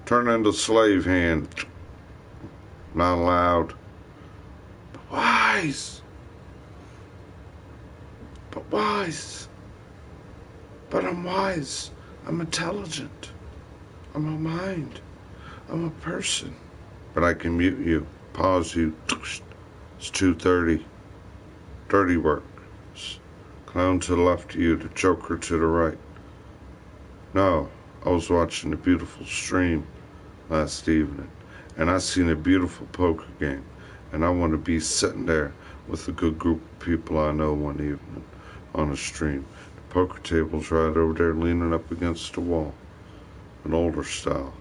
Turn into slave hand. Not allowed. But wise. But wise. But I'm wise. I'm intelligent. I'm a mind. I'm a person. But I can mute you. Pause you. It's 2:30. Dirty work. Clown to the left of you, the Joker to the right. No, I was watching a beautiful stream last evening, and I seen a beautiful poker game, and I want to be sitting there with a good group of people I know one evening on a stream. The poker table's right over there leaning up against the wall, an older style.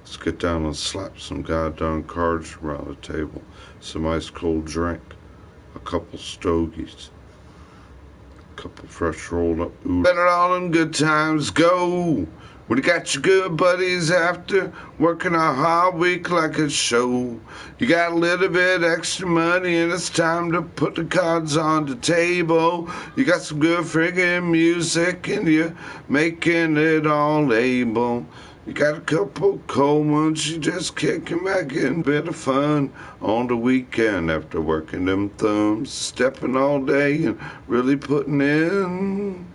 Let's get down and slap some goddamn cards around the table, some ice cold drink, a couple stogies, a couple fresh rolled up oodles. Let it all them good times go. When you got your good buddies after working a hard week like a show. You got a little bit extra money and it's time to put the cards on the table. You got some good friggin' music and you're making it all able. You got a couple cold ones, you just kicking back in, bit of fun on the weekend after working them thumbs, stepping all day and really putting in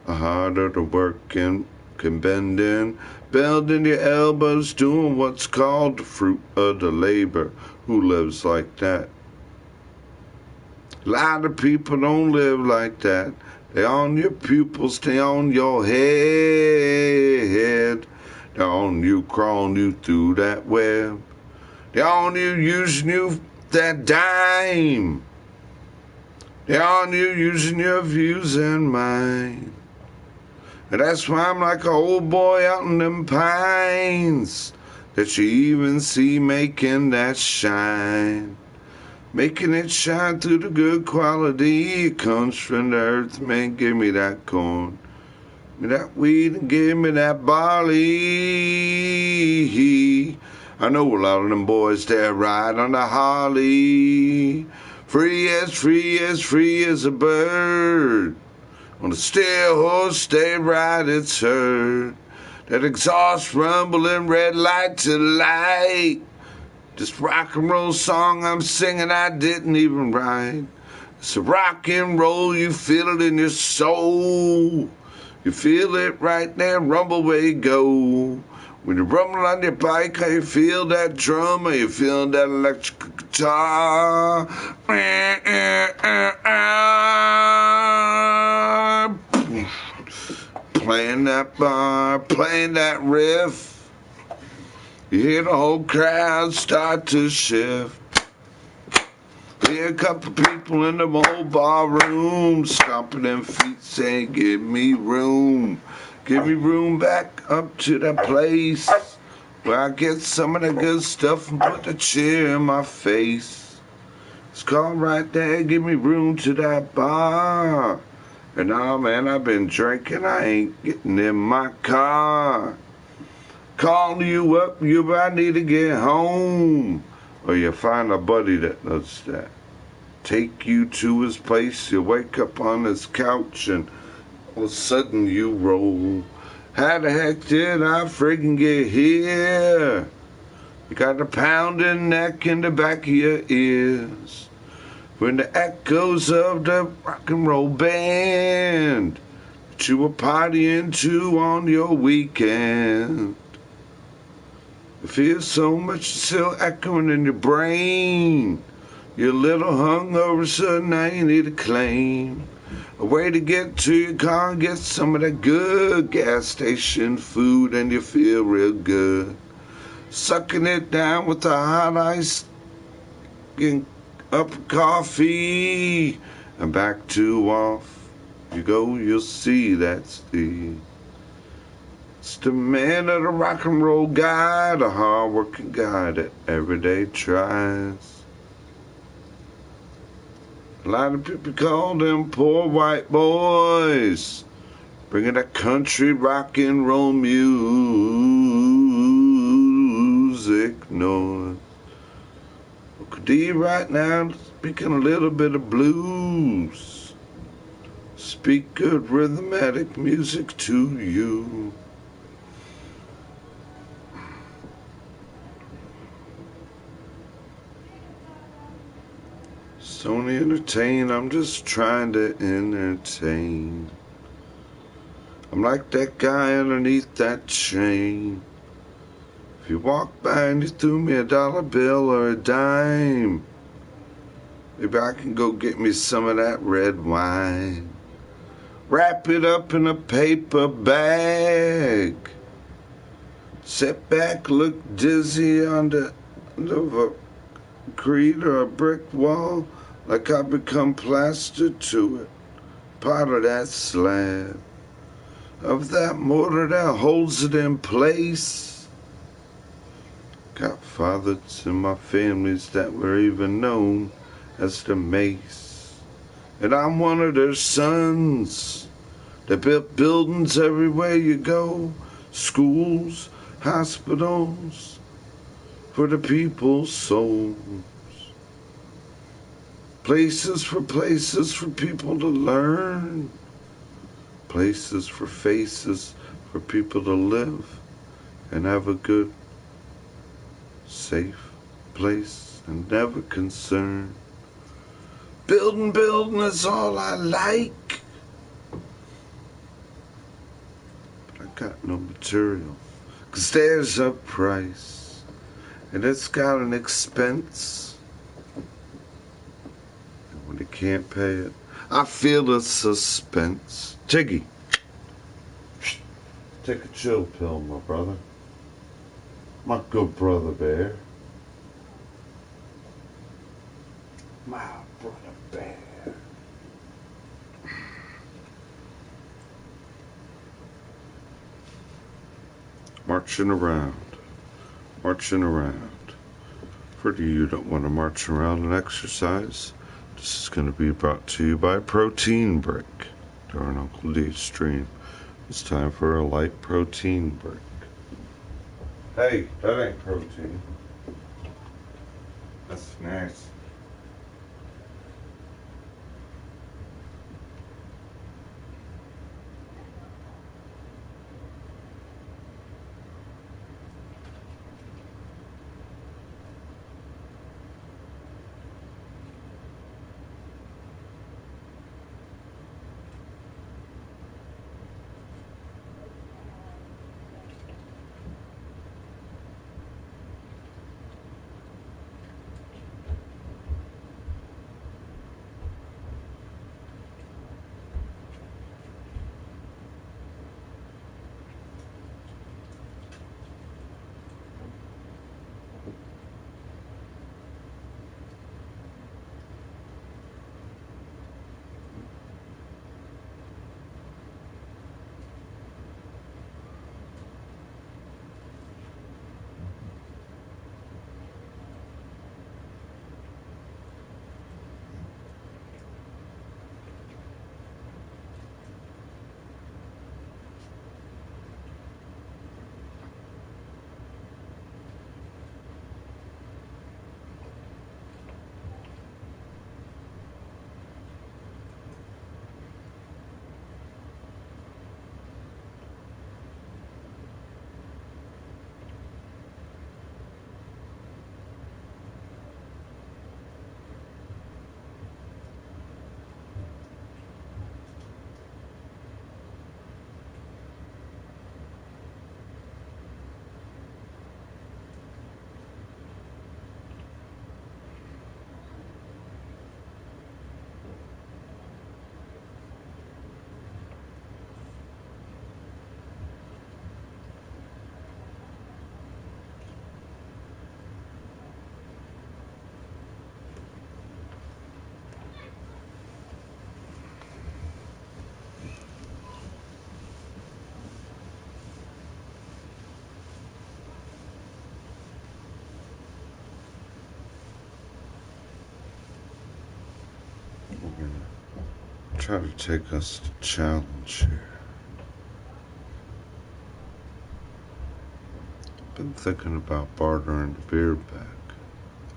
harder to work in. Can bend in, bending your elbows, doing what's called the fruit of the labor. Who lives like that? A lot of people don't live like that. They on your pupils, they on your head. They on you, crawling you through that web. They on you, using you that dime. They on you, using your views and mine. And that's why I'm like an old boy out in them pines that you even see making that shine. Making it shine through the good quality. It comes from the earth, man. Give me that corn. Give me that wheat and give me that barley. I know a lot of them boys there ride on the Harley. Free as a bird. On the steel horse they ride, it's heard. That exhaust rumbling, red light to light. This rock and roll song I'm singing I didn't even write. It's a rock and roll, you feel it in your soul. You feel it right there, rumble where you go. When you rumble on your bike, how you feel that drum, or you feel that electric guitar. Playing that bar, playing that riff. You hear the whole crowd start to shift. You hear a couple people in the old bar room stomping them feet saying, give me room. Give me room back up to that place where I get some of the good stuff and put the cheer in my face. It's called right there, give me room to that bar. And oh man, I've been drinking, I ain't getting in my car. Calling you up, I need to get home. Or you find a buddy that does that. Take you to his place, you wake up on his couch and all of a sudden you roll. How the heck did I friggin' get here? You got a pounding neck in the back of your ears. When the echoes of the rock and roll band what you were partying to on your weekend. It feels so much still echoing in your brain. You're a little hungover, so now you need a claim. A way to get to your car and get some of that good gas station food, and you feel real good. Sucking it down with a hot ice up coffee, and back to off you go. You'll see that's it's the man of the rock and roll guy, the hard-working guy that every day tries. A lot of people call them poor white boys, bringing that country rock and roll music noise. D right now speaking a little bit of blues. Speak good rhythmatic music to you. Sony entertain, I'm just trying to entertain. I'm like that guy underneath that chain. If you walk by and you threw me a dollar bill or a dime, maybe I can go get me some of that red wine. Wrap it up in a paper bag. Sit back, look dizzy under a concrete or a brick wall, like I've become plastered to it. Part of that slab, of that mortar that holds it in place. Got fathers in my families that were even known as the Mace. And I'm one of their sons. They built buildings everywhere you go. Schools, hospitals, for the people's souls. Places for people to learn. Places for faces for people to live and have a good, safe place and never concerned. Building is all I like. But I got no material. 'Cause there's a price. And it's got an expense. And when you can't pay it, I feel the suspense. Tiggy, take a chill pill, my brother. My good brother bear. My brother bear. Marching around. For you who don't want to march around and exercise, this is going to be brought to you by Protein Break during Uncle D's stream. It's time for a light protein break. Hey, that ain't protein. That's nice. try to take us to challenge here. Been thinking about bartering the beard back.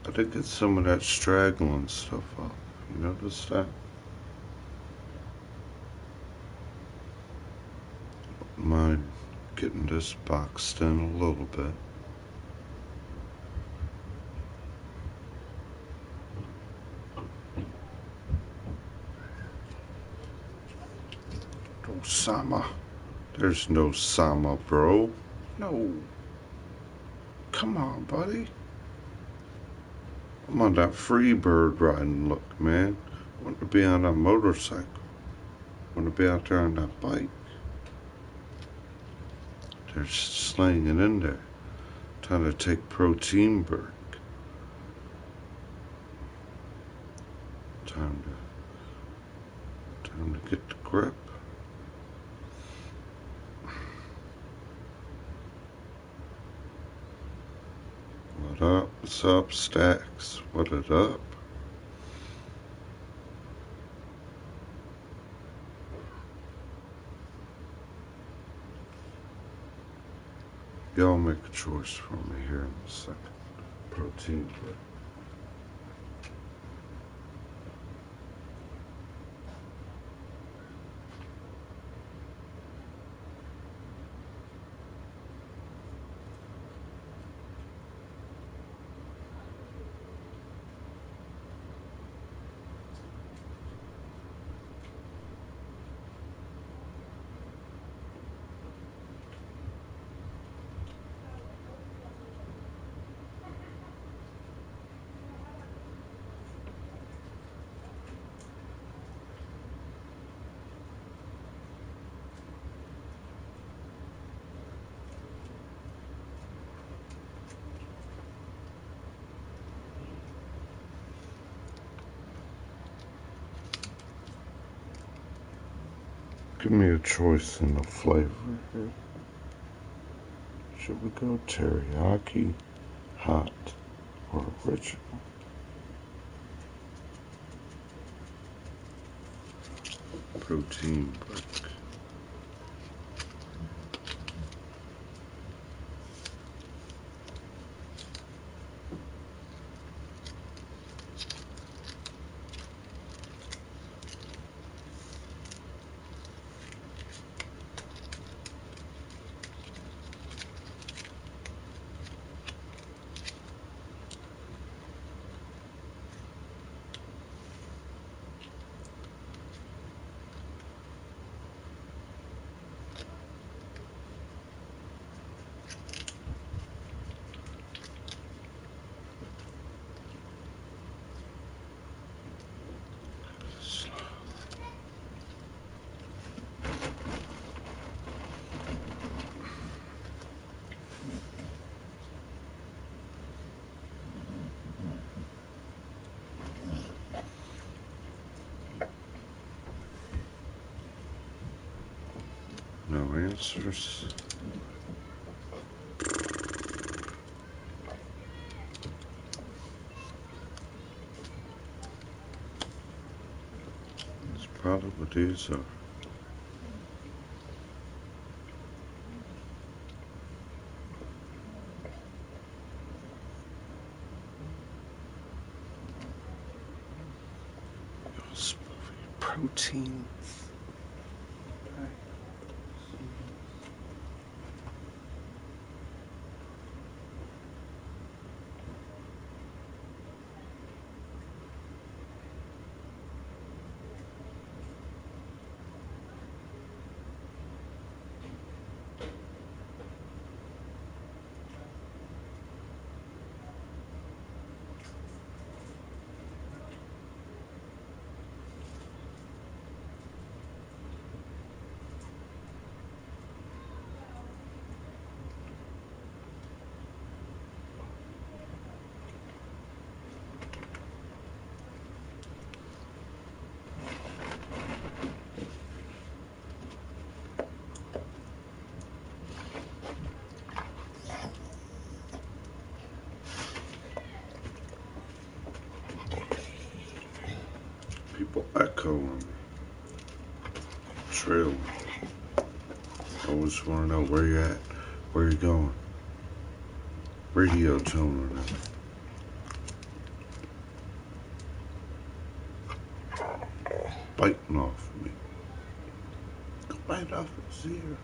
I did get some of that straggling stuff off. You notice that? Mind getting this boxed in a little bit. Osama. There's no Sama, bro. No. Come on, buddy. I'm on that free bird riding look, man. I want to be on a motorcycle. I want to be out there on that bike. They're slanging in there, trying to take protein break. Time to get the grip. What up? What's up, Stacks? What it up? Y'all make a choice for me here in a second. Protein break. Give me a choice in the flavor here. Should we go teriyaki, hot, or original? Protein break. No answers. That's probably what these are. Protein. People echoing. trailer. Always want to know where you're at, where you're going. Radio tone now. Biting off me. Go bite off his ear.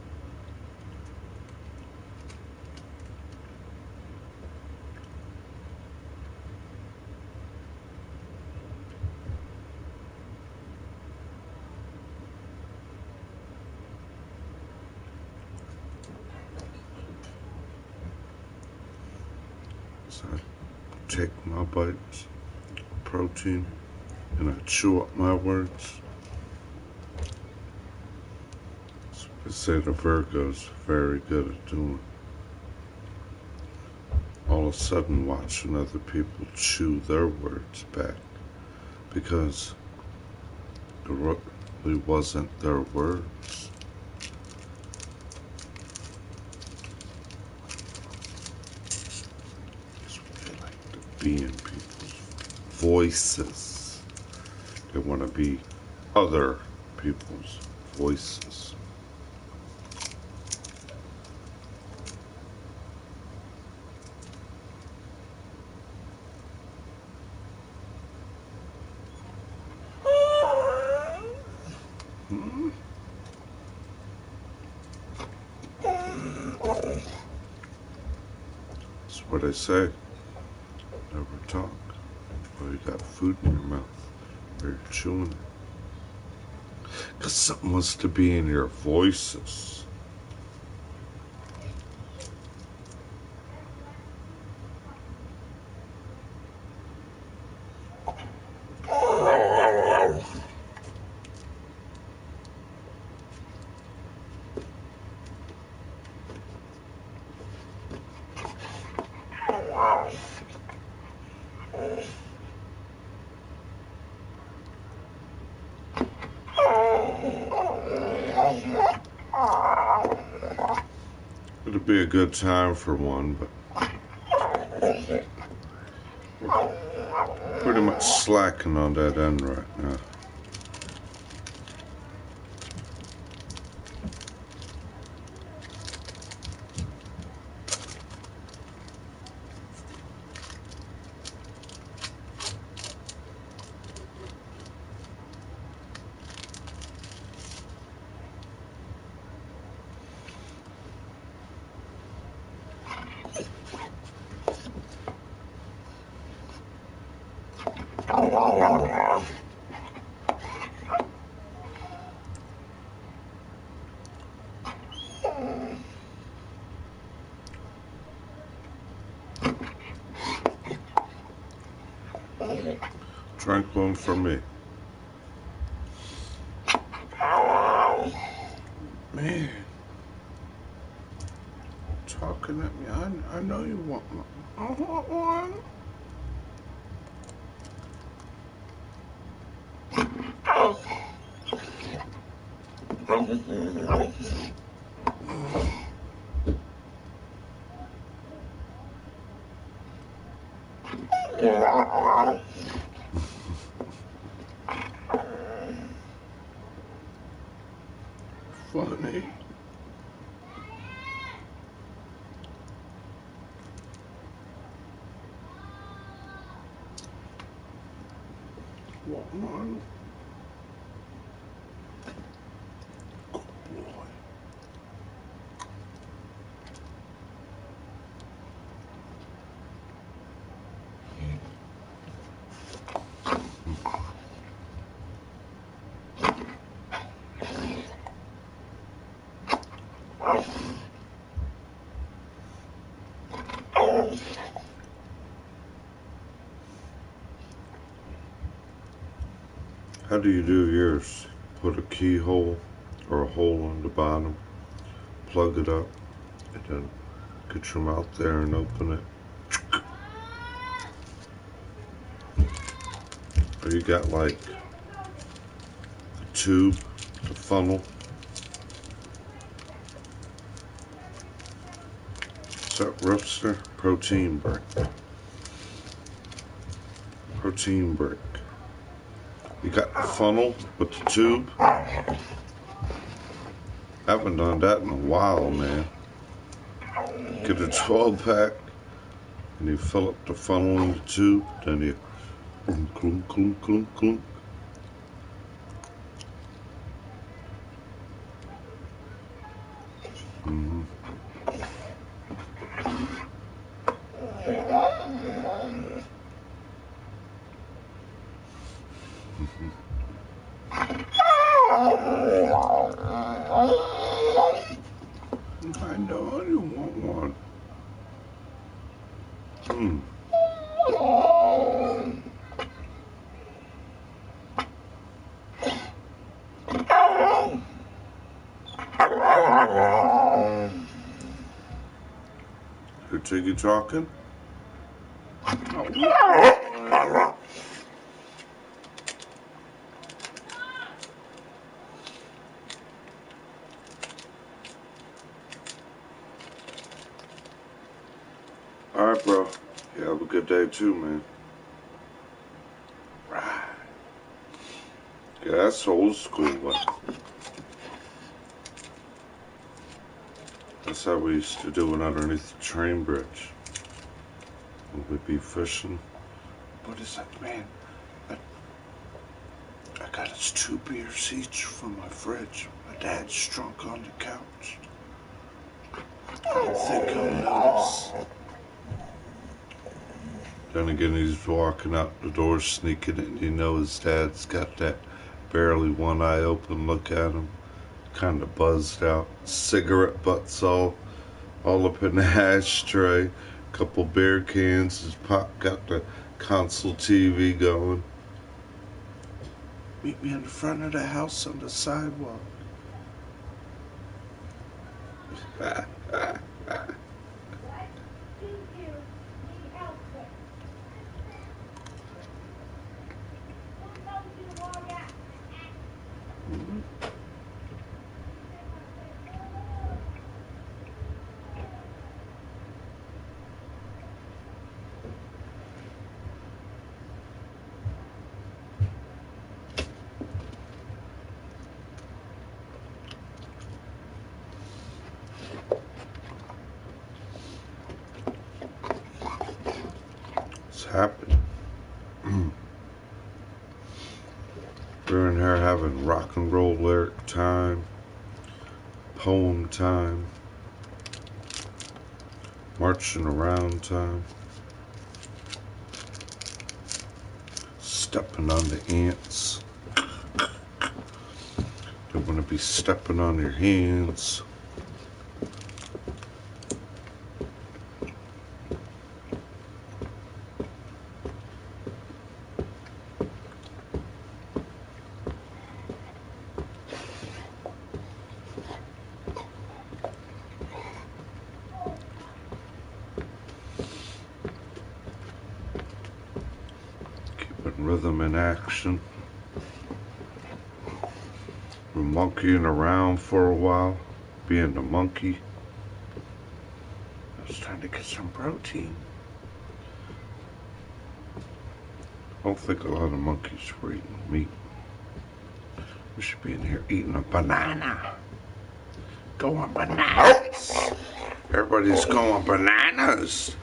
So I take my bites, protein, and I chew up my words. So I say the Virgo's very good at doing. All of a sudden watching other people chew their words back because it really wasn't their words. That's what they like to be in people's voices. They want to be other people's voices. That's what I say. Never talk while you got food in your mouth or you're chewing it. Because something wants to be in your voices. It'll be a good time for one, but we're pretty much slacking on that end right now. Drink one for me. Man, talking at me. I know you want one. I want one. Funny. Want one? Good boy. How do you do yours? Put a keyhole or a hole on the bottom, plug it up, and then get your mouth there and open it. Or you got like the tube, the funnel. What's up, Ripster? Protein break. Protein break. You got the funnel with the tube. I haven't done that in a while, man. Get a 12-pack, and you fill up the funnel in the tube, then you clunk, clunk, clunk, clunk. I know you want one. Your Tiggy talking? Alright, bro. You have a good day too, man. Right. Yeah, that's old school, but that's how we used to do it underneath the train bridge. We'd be fishing. What is that, man? I got us 2 beers each from my fridge. My dad's drunk on the couch. I don't think he'll notice. Then again, he's walking out the door, sneaking in. You know his dad's got that barely one eye open look at him. Kind of buzzed out. Cigarette butts all up in the ashtray. Couple beer cans. His pop got the console TV going. Meet me in the front of the house on the sidewalk. What's happening? We're in here having rock and roll lyric time, poem time, marching around time, stepping on the ants. Don't want to be stepping on your hands. Rhythm in action. We're monkeying around for a while, being the monkey. I was trying to get some protein. I don't think a lot of monkeys were eating meat. We should be in here eating a banana. Going bananas. Everybody's going bananas.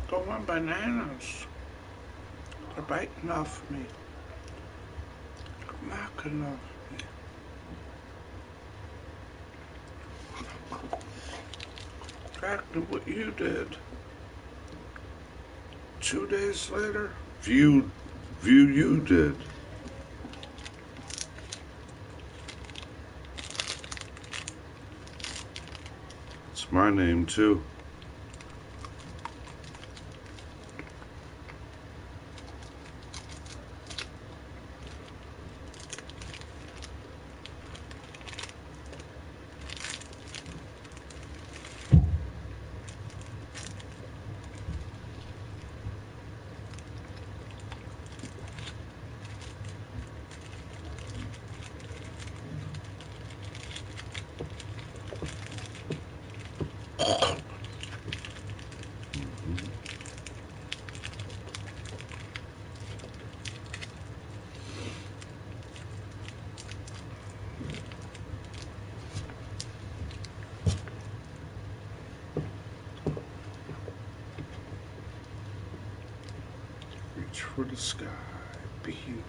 Going bananas. They're biting off me. They're knocking off me. Exactly what you did. 2 days later, view you did. It's my name too. reach for the sky. Be you.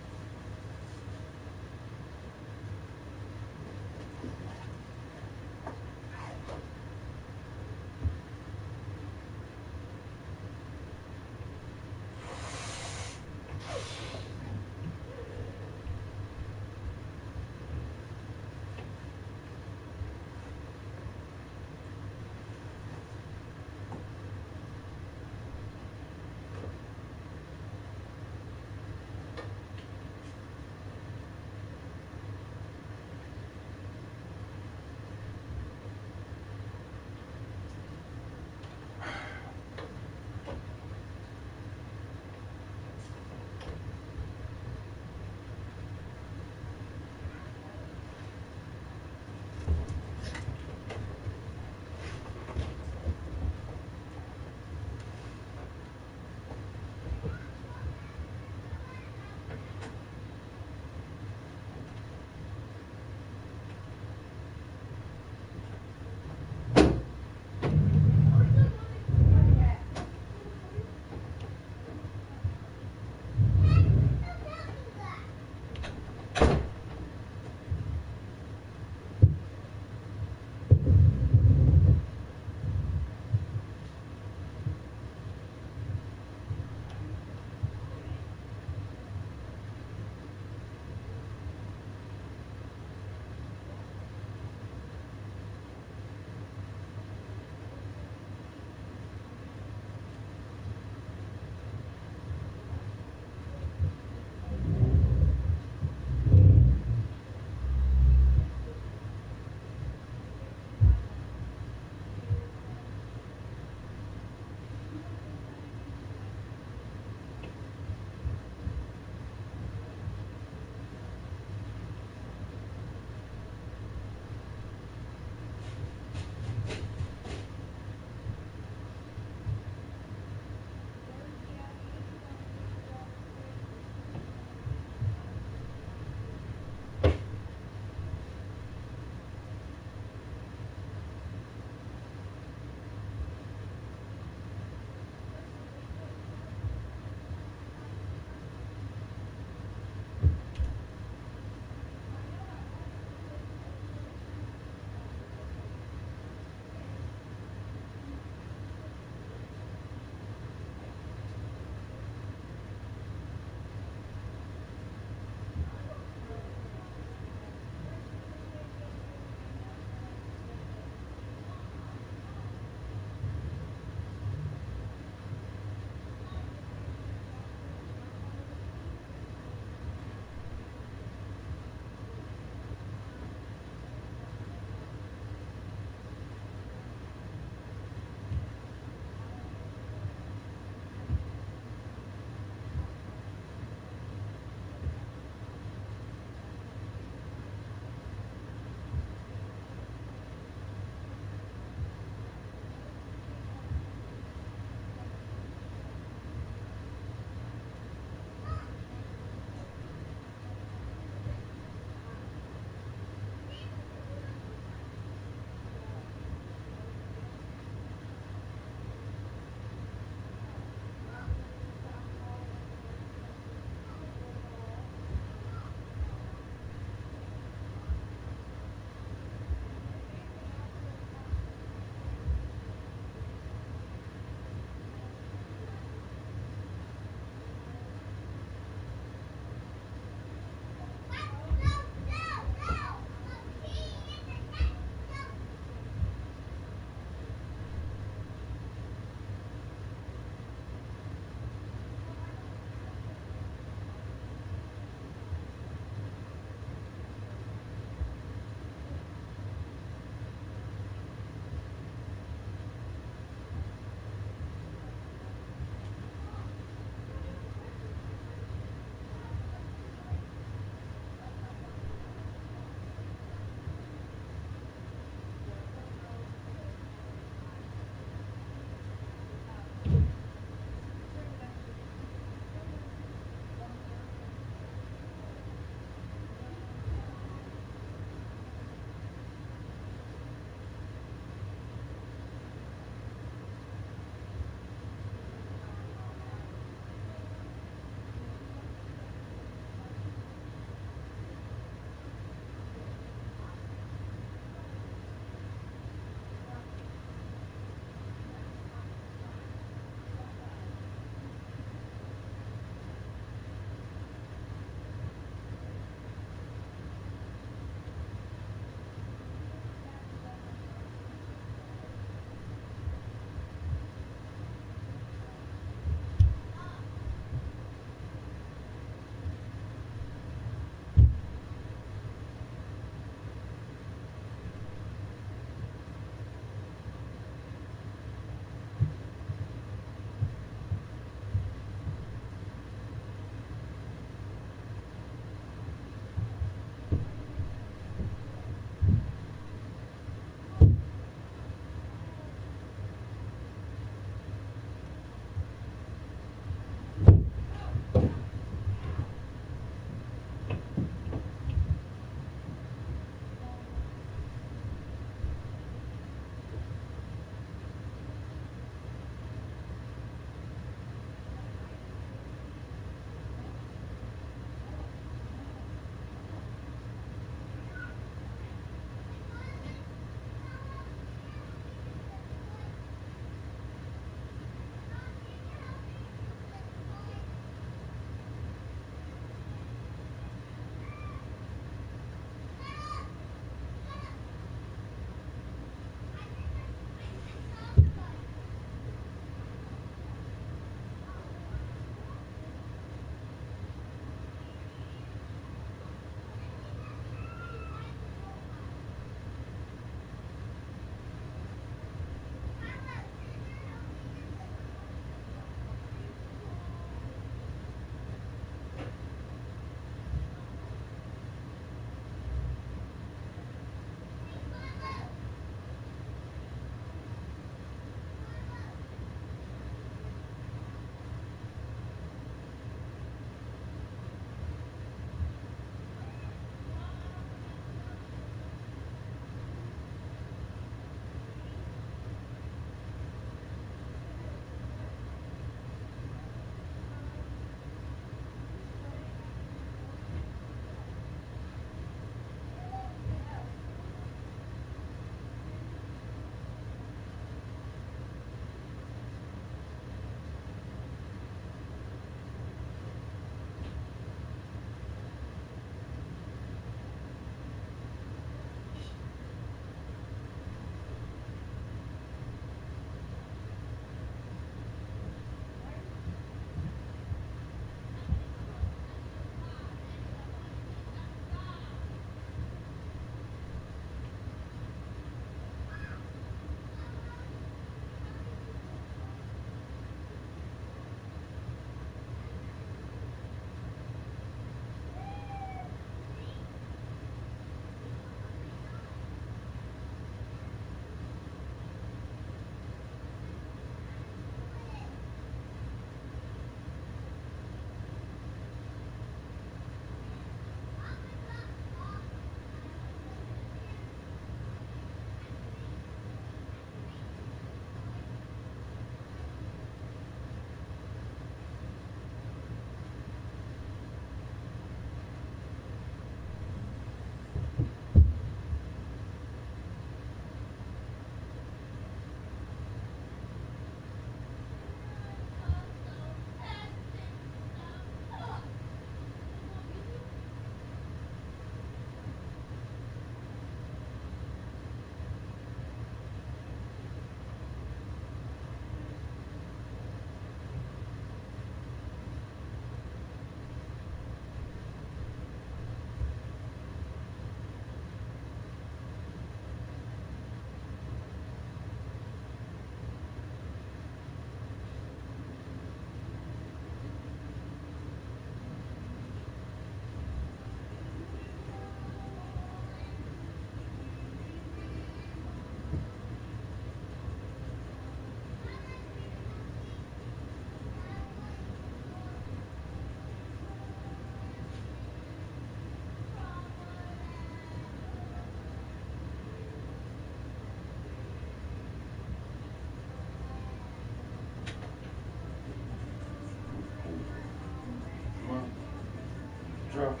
Chop.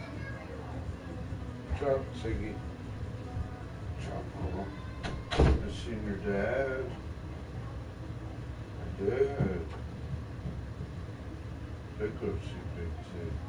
Chop, Siggy. Chop, Mama. I seen your dad. I did. Did go see Big T.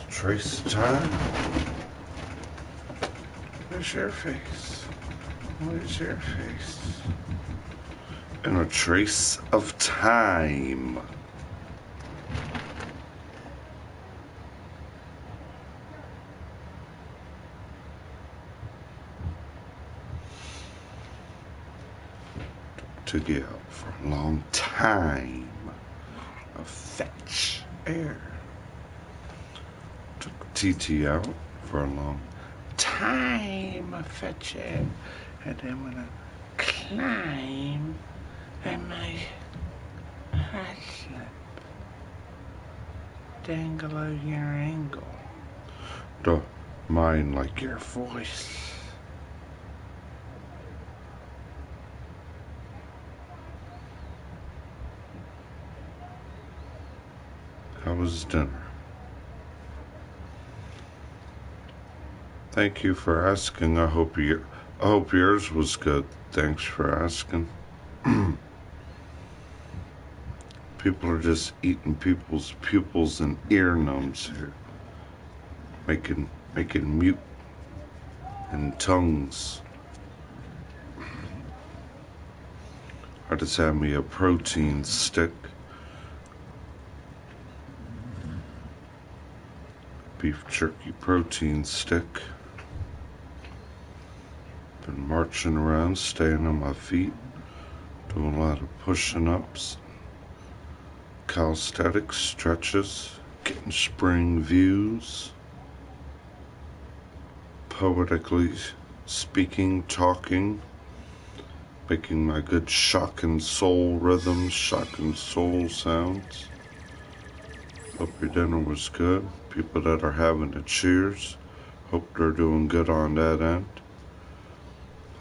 Trace of time. Where's your face? Where's your face? And a trace of time. Took you out for a long time. A fetch air. Took TT out for a long time. A fetch air. And then when I climb and my hot slip dangle out your angle. The mind like your voice. How was dinner? Thank you for asking. I hope yours was good. Thanks for asking. People are just eating people's pupils and ear numbs here. Making mute and tongues. I just had me a protein stick. Beef jerky protein stick. Been marching around, staying on my feet, doing a lot of pushing ups, calisthenics, stretches, getting spring views, poetically speaking, talking, making my good shock and soul rhythms, shock and soul sounds. Hope your dinner was good. People that are having a cheers, hope they're doing good on that end.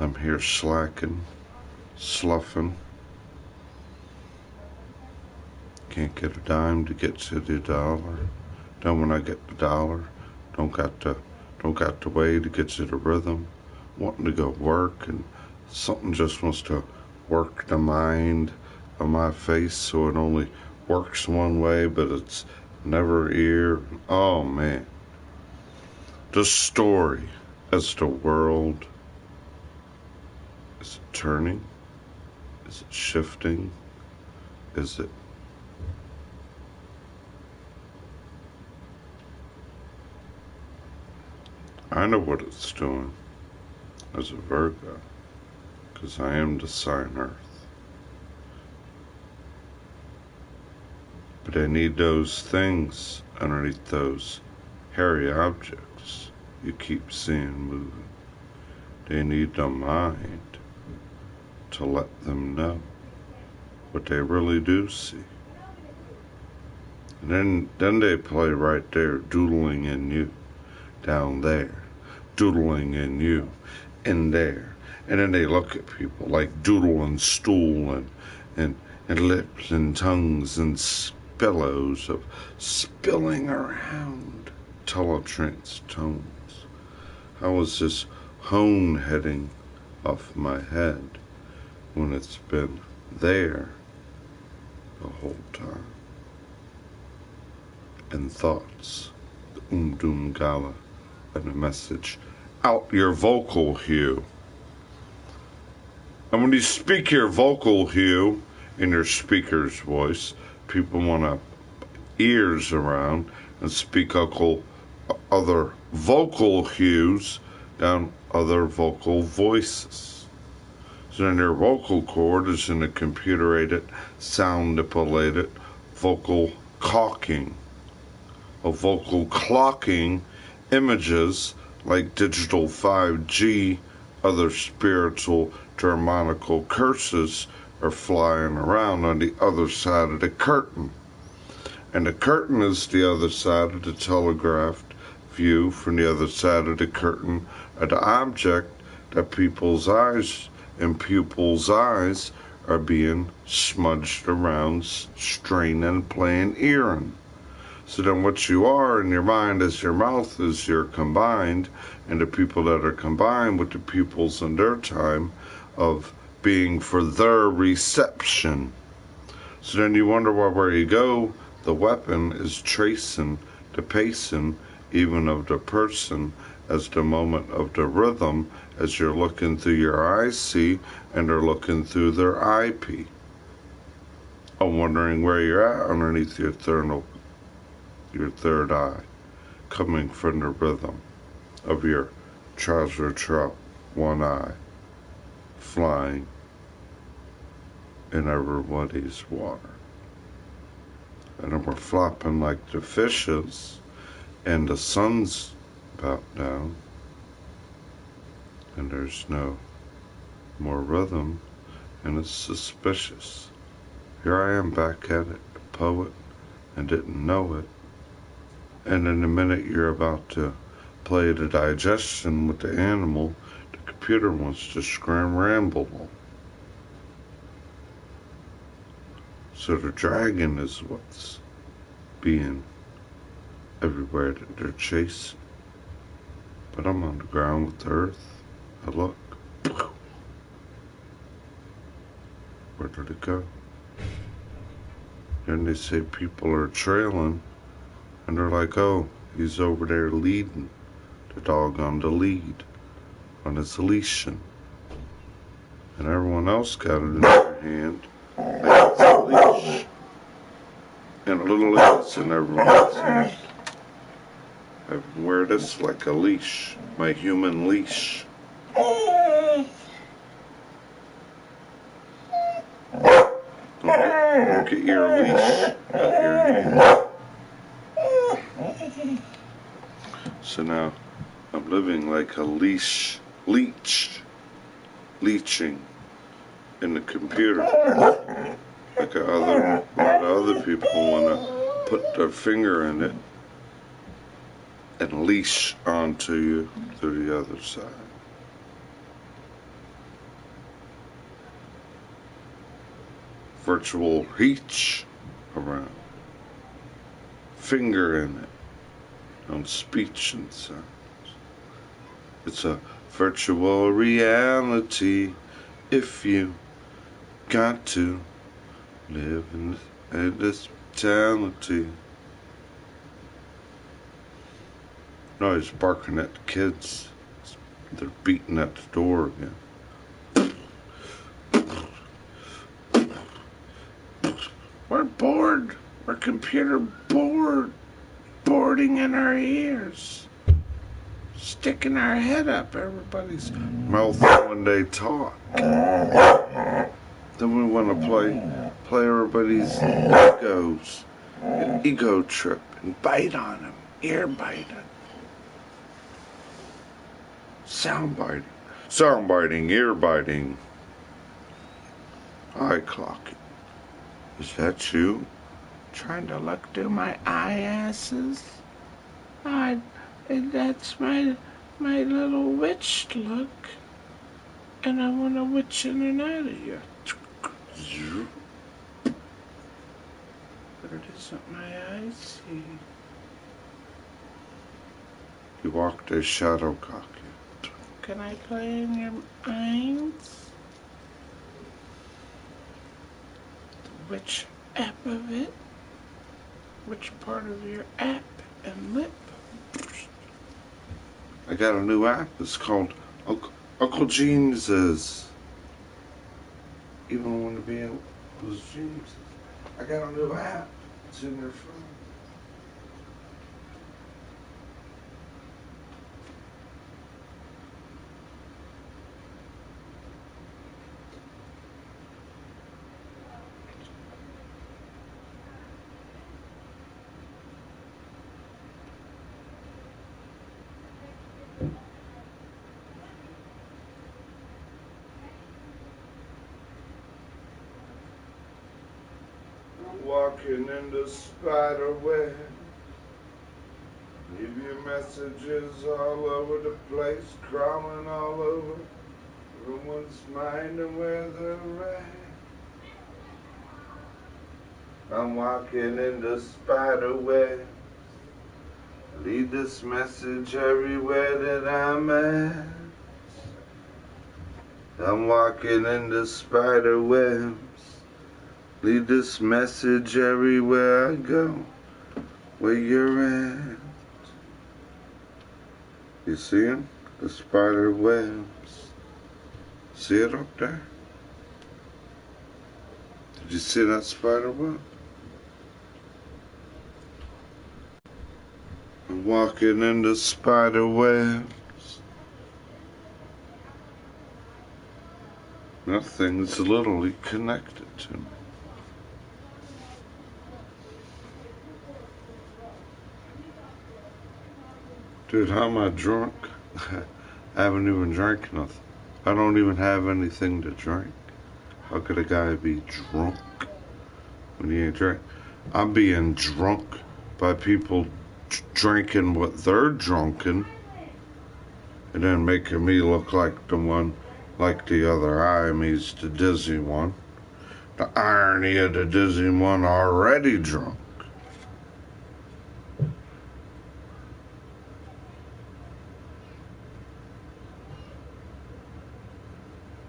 I'm here slacking, sloughing. Can't get a dime to get to the dollar. Then when I get the dollar, don't got the way to get to the rhythm. Wanting to go work, and something just wants to work the mind of my face so it only works one way, but it's never ear. Oh man. The story as the world is it turning? Is it shifting? Is it I know what it's doing as a Virgo, because I am the sign Earth. But I need those things underneath those hairy objects you keep seeing moving. They need the mind to let them know what they really do see. And then they play right there, doodling in you, down there, doodling in you, in there. And then they look at people like doodle and stool and lips and tongues and billows of spilling around teletrance tones. How is this hone heading off my head when it's been there the whole time? And thoughts, the doom gala, and a message out your vocal hue. And when you speak your vocal hue in your speaker's voice, people want to ears around and speak other vocal hues down other vocal voices. So then your vocal cord is in a computer-aided, sound-manipulated vocal caulking. A vocal clocking images like digital 5G, other spiritual demonical curses are flying around on the other side of the curtain. And the curtain is the other side of the telegraphed view from the other side of the curtain of the object that people's eyes and pupils' eyes are being smudged around, straining, playing earring. So then what you are in your mind as your mouth is you're combined, and the people that are combined with the pupils in their time of being for their reception. So then you wonder why where you go, the weapon is tracing the pacing even of the person, as the moment of the rhythm, as you're looking through your IC and they're looking through their IP. I'm wondering where you're at underneath your third eye, coming from the rhythm of your trouser trap, one eye, flying in everybody's water. And then we're flopping like the fishes, and the sun's about down, and there's no more rhythm, and it's suspicious. Here I am back at it, a poet, and didn't know it. And in a minute you're about to play the digestion with the animal, the computer wants to ramble. So the dragon is what's being everywhere that they're chasing. But I'm on the ground with the earth. I look. Where did it go? Then they say people are trailing, and they're like, oh, he's over there leading the dog on the lead, on his leashing. And everyone else got it in their hand like it's a leash. And a little leash in everyone's hand. I wear this like a leash, my human leash. Don't get your leash out your hand. So now I'm living like a leeching in the computer. Like a lot of other people want to put their finger in it and leash onto you through the other side. Virtual reach around. Finger in it on speech and sounds. It's a virtual reality if you got to live in this brutality. No, he's barking at the kids. They're beating at the door again. We're bored. We're computer bored. Boarding in our ears. Sticking our head up everybody's mouth when they talk. Then we want to play everybody's egos. An ego trip and bite on them. Ear biting. Sound biting, ear biting, eye clocking. Is that you? Trying to look through my eye asses? That's my little witch look. And I want to witch in and out of you. But it isn't my eyes see. You walked a shadow cock. Can I play in your eyes? Which app of it? Which part of your app and lip? I got a new app. It's called uncleDONALD420's. Even want to be in those jeans. I got a new app. It's in your phone. Walking in the spider web, leave your messages all over the place, crawling all over everyone's mind and where they're at. I'm walking in the spider web, leave this message everywhere that I'm at. I'm walking in the spider webs. Leave this message everywhere I go, where you're at. You see them? The spider webs. See it up there? Did you see that spider web? I'm walking in the spider webs. Nothing's literally connected to me. Dude, how am I drunk? I haven't even drank nothing. I don't even have anything to drink. How could a guy be drunk when he ain't drink? I'm being drunk by people drinking what they're drunken and then making me look like the one, like the other Iamese, the dizzy one. The irony of the dizzy one already drunk.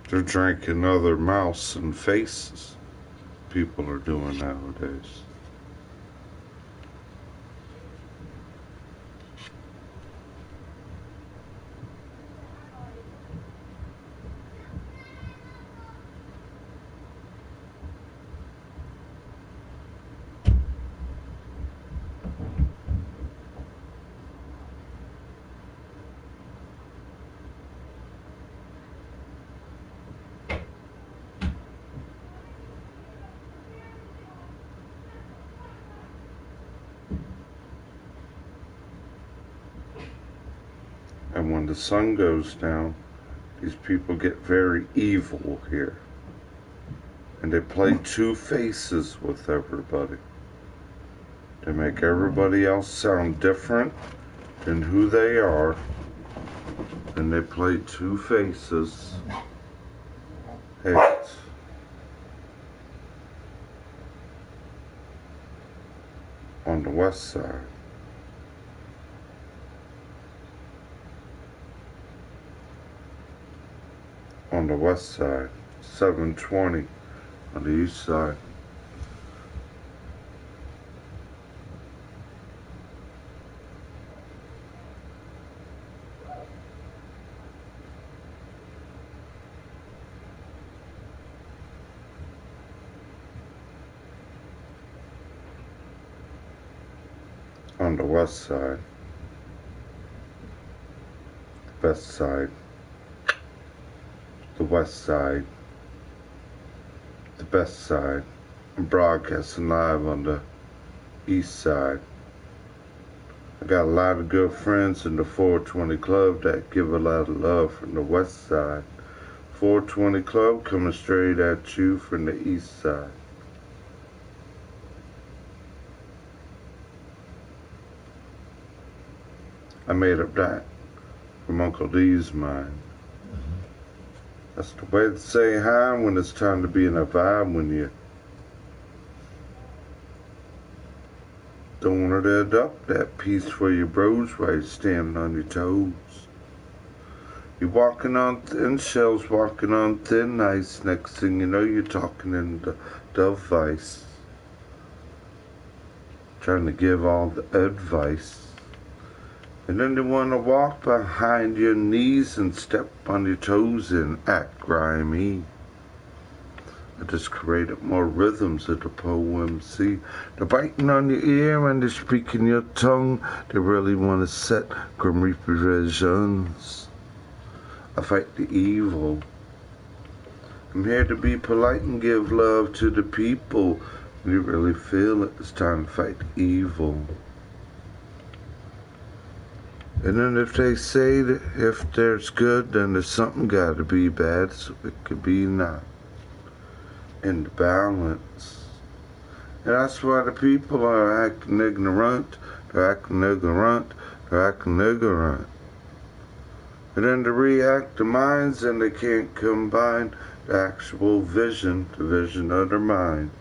They're drinking other mouths and faces. People are doing nowadays. And when the sun goes down, these people get very evil here. And they play two faces with everybody. They make everybody else sound different than who they are. And they play two faces. Hey, on the west side. On the west side, 720 on the east side. On the west side, best side, the west side, the best side. I'm broadcasting live on the east side. I got a lot of good friends in the 420 Club that give a lot of love from the west side. 420 Club coming straight at you from the east side. I made up that from Uncle D's mind. That's the way to say hi when it's time to be in a vibe, when you don't want to adopt that piece for your bros while you're standing on your toes. You're walking on thin shells, walking on thin ice. Next thing you know, you're talking in the vice. Trying to give all the advice. And then they want to walk behind your knees and step on your toes and act grimy. I just created more rhythms of the poem. See, they're biting on your ear and they're speaking your tongue. They really want to set grim repercussions. I fight the evil. I'm here to be polite and give love to the people. When you really feel it, it's time to fight evil. And then if they say that if there's good, then there's something got to be bad, so it could be not in the balance. And that's why the people are acting ignorant. They're acting ignorant. They're acting ignorant. And then to react to minds, and they can't combine the actual vision, the vision of their mind.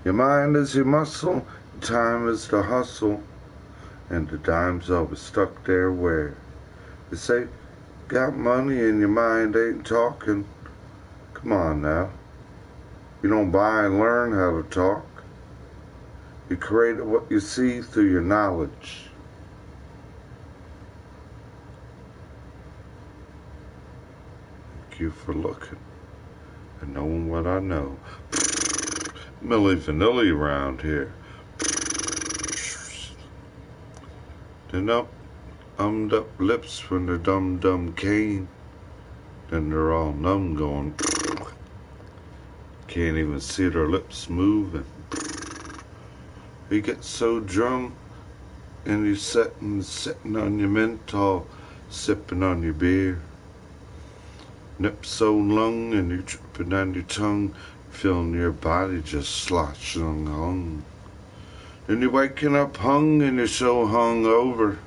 Your mind is your muscle. Your time is the hustle. And the dime's always stuck there where you say, got money and your mind ain't talking. Come on now. You don't buy and learn how to talk. You create what you see through your knowledge. thank you for looking and knowing what I know. Milli Vanilli around here. Then ummed up lips when they're dum cane. Then they're all numb going. Can't even see their lips moving. You get so drunk and you're sitting on your menthol, sipping on your beer. Nip so lung and you're tripping on your tongue, feeling your body just sloshing hung. Then you're waking up hung and you're so hung over.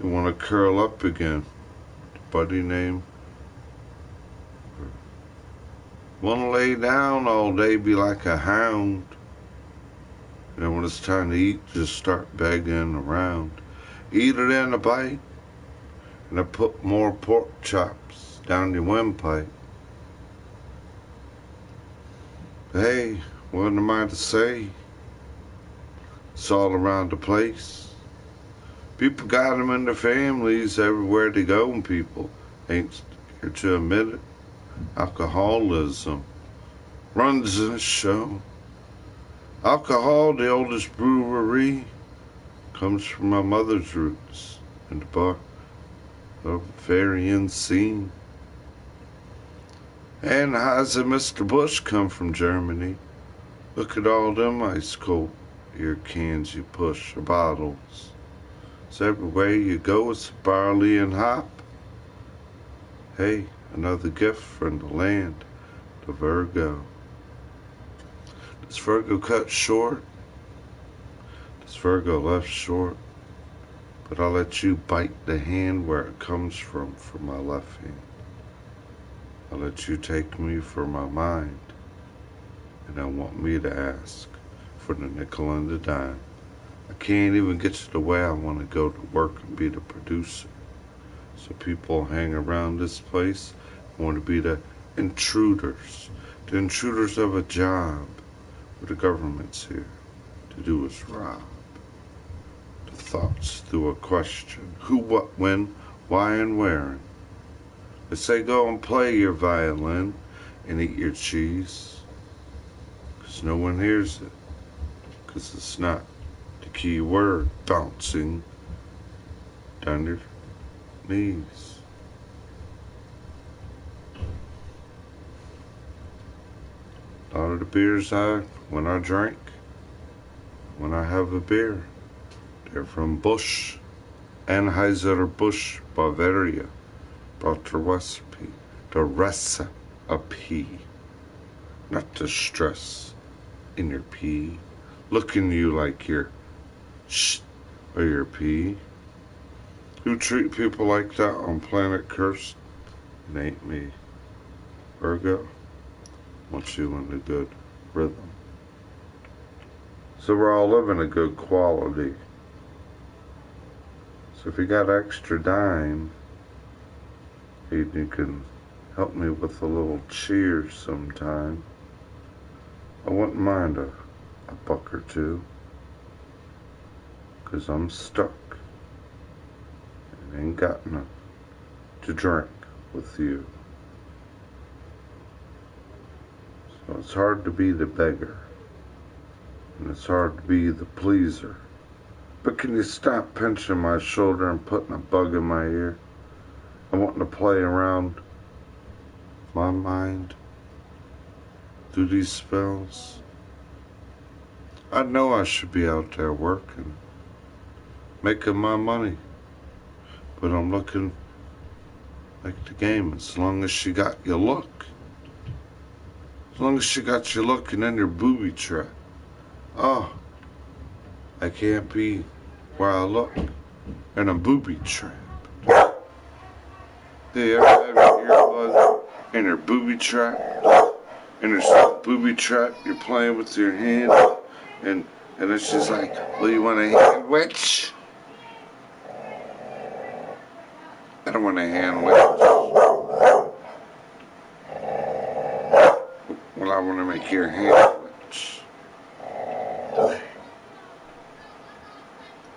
You want to curl up again. Buddy name. Want to lay down all day, be like a hound. And then when it's time to eat, just start begging around. Eat it in a bite, and I put more pork chops down your windpipe. Hey, what am I to say? It's all around the place. People got them in their families everywhere they go, and people ain't scared to admit it. Alcoholism runs the show. Alcohol, the oldest brewery, comes from my mother's roots in the Bavarian scene. And how's Mr. Bush come from Germany? Look at all them ice cold beer cans you push, or bottles. So everywhere you go, it's barley and hop. Hey, another gift from the land, the Virgo. Does Virgo cut short? Does Virgo left short? But I'll let you bite the hand where it comes from for my left hand. I'll let you take me for my mind. And I want me to ask for the nickel and the dime. I can't even get to the way I want to go to work and be the producer. So people hang around this place and want to be the intruders of a job. What the government's here to do is rob. The thoughts through a question. Who, what, when, why, and where. They say go and play your violin and eat your cheese. 'Cause no one hears it. 'Cause it's not the key word bouncing down your knees. A lot of the beers when I drink, when I have a beer, they're from Busch, Anheuser-Busch, Bavaria. Brought the recipe, not the stress in your pee, looking at you like you're shh or your pee. Who treat people like that on planet Cursed? It ain't me. Virgo, wants you in a good rhythm. So we're all living a good quality. So if you got extra dime, you can help me with a little cheer sometime. I wouldn't mind a buck or two. 'Cause I'm stuck and ain't got enough to drink with you. So it's hard to be the beggar. And it's hard to be the pleaser. But can you stop pinching my shoulder and putting a bug in my ear? I want to play around my mind through these spells. I know I should be out there working, making my money, but I'm looking like the game. As long as she got your look, as long as she got you looking in your booby trap. Oh, I can't be where I look in a booby trap. Do you ever have your earbud in her booby trap? In her booby trap, you're playing with your hand, and it's just like, well, you want a hand witch? I don't want a hand witch. Well, I want to make your hand witch.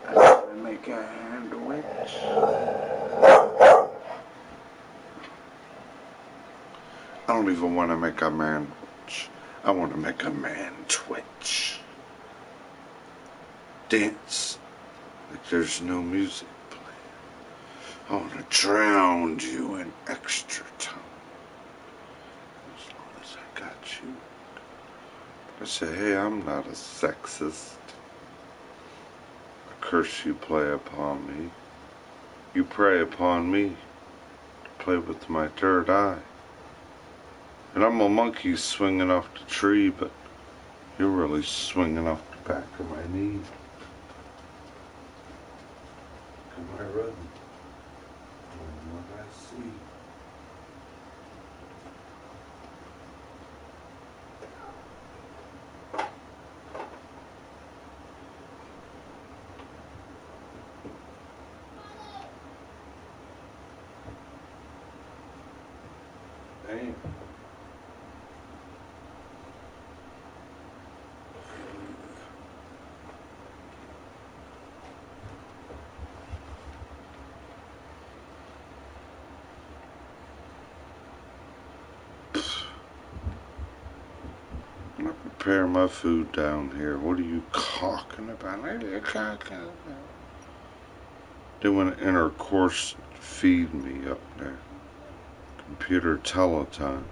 I want to make a hand witch. don't even want to make a man watch. I want to make a man twitch. Dance like there's no music playing. I want to drown you in extra time. As long as I got you. I say, hey, I'm not a sexist. A curse you play upon me. You prey upon me to play with my third eye. And I'm a monkey swinging off the tree, but you're really swinging off the back of my knee. Am I running? What I see. Damn. I prepare my food down here. What are you talking about? What are you talking about? They want to intercourse feed me up there. Computer teletime.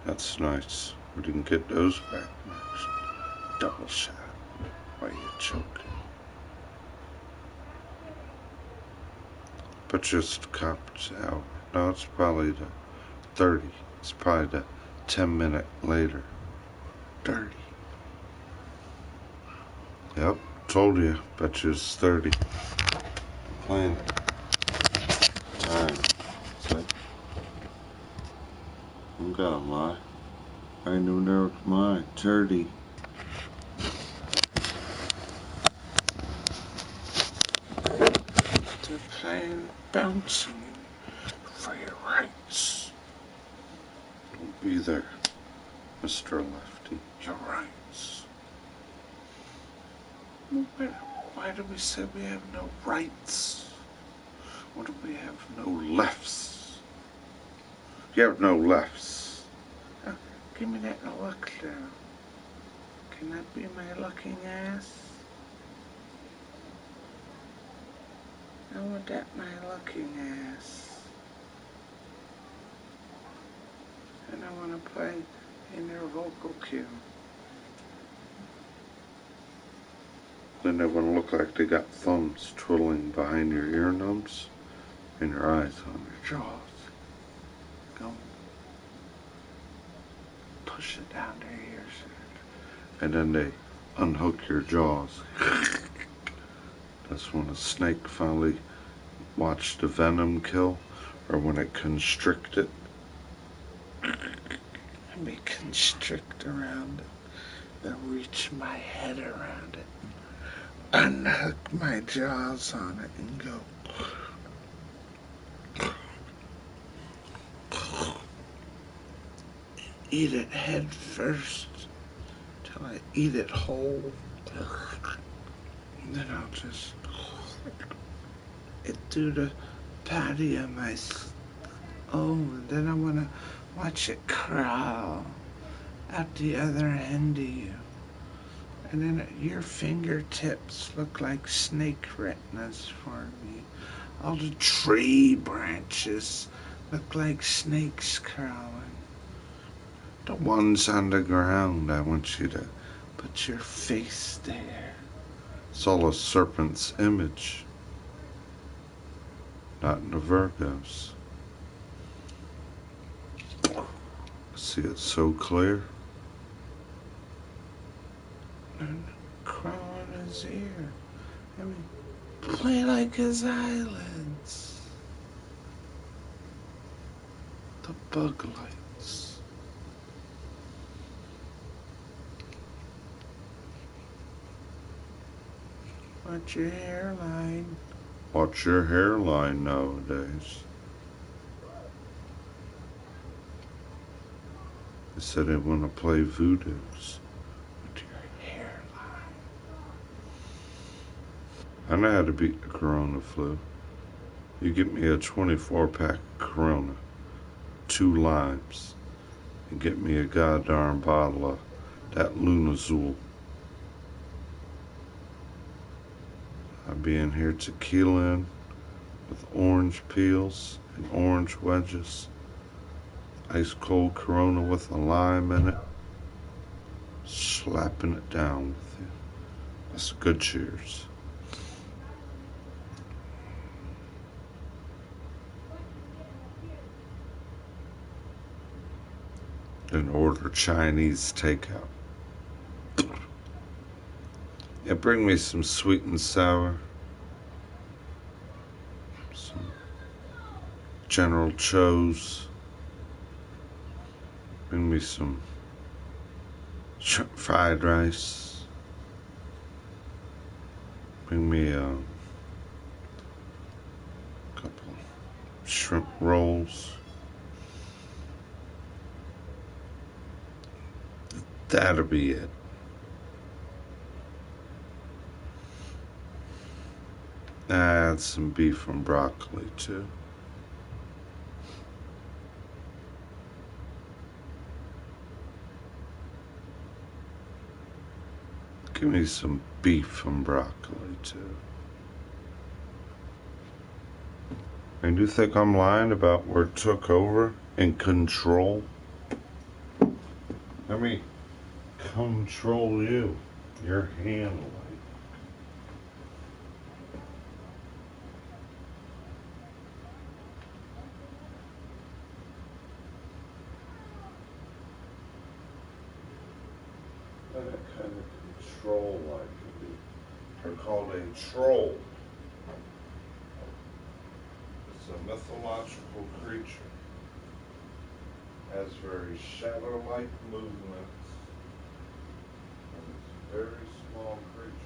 That's nice. We didn't get those back next. Double shot. Why are you choking? But just copped out. No, it's probably the 30. It's probably the 10-minute later. 30. Yep, told you. Bet you it's 30. I'm playing time. See? I'm gonna lie. I knew there was mine. 30. They're playing bouncing for your rights. Don't be there, Mr. Lefty. Your rights. Why do we say we have no rights? Why do we have no lefts? You have no lefts. Give me that look there. Can that be my looking ass? I want that my looking ass. And I want to play in their vocal cue. Then they want to look like they got thumbs twiddling behind your ear nubs and your eyes on your jaws. Go. Push it down their ears. And then they unhook your jaws. That's when a snake finally watched the venom kill, or when it constricted. Let me constrict around it. Then reach my head around it. Unhook my jaws on it and go. Eat it head first till I eat it whole. And then I'll just it through the patty of my and then I want to watch it crawl out the other end of you. And then your fingertips look like snake retinas for me. All the tree branches look like snakes crawling. The ones on the ground, I want you to put your face there. It's all a serpent's image, not in the Virgos. See it so clear. And crawling his ear. I mean, play like his eyelids. The bug lights. Watch your hairline. Watch your hairline nowadays. They said they want to play voodoos with your hairline. I know how to beat the corona flu. You get me a 24-pack Corona, 2 limes, and get me a goddamn bottle of that Lunazul. I'll be in here tequila with orange peels and orange wedges. Ice cold Corona with a lime in it. Slapping it down with you. That's a good cheers. And order Chinese takeout. Yeah, bring me some sweet and sour. Some General Cho's. Bring me some fried rice. Bring me a couple shrimp rolls. That'll be it. Add some beef and broccoli too. Give me some beef and broccoli too. And you think I'm lying about where it took over and control? Let me control you. Your handling. That kind of control like it. They're called a troll. It's a mythological creature. Has very shadow-like movements. And it's a very small creature.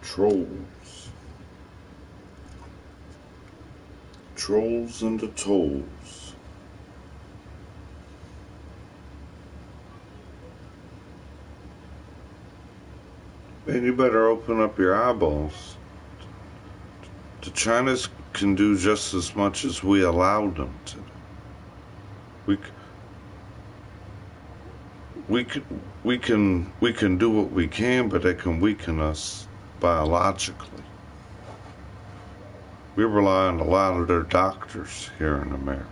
Trolls. Trolls and the tolls. Man, you better open up your eyeballs. The China's can do just as much as we allowed them to do. We can do what we can, but they can weaken us biologically. We rely on a lot of their doctors here in America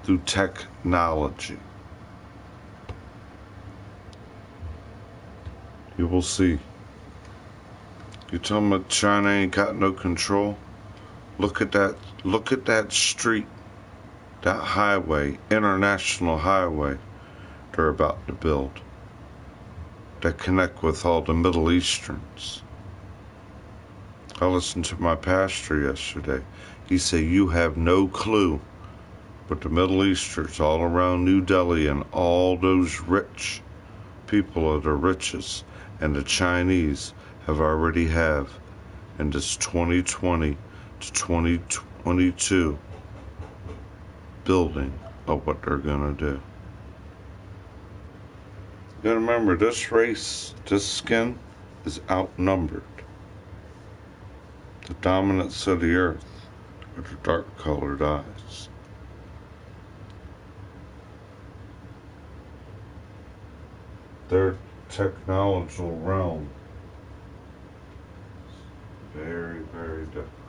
through technology. You will see. You tell me China ain't got no control? Look at that street, that highway, international highway they're about to build that connect with all the Middle Easterns. I listened to my pastor yesterday. He said, you have no clue, but the Middle Easterns all around New Delhi and all those rich people are the richest, and the Chinese have already have in this 2020 to 2022 building of what they're going to do. gotta remember, this race, this skin, is outnumbered. The dominants of the earth are the dark colored eyes. Their technological realm is very, very different.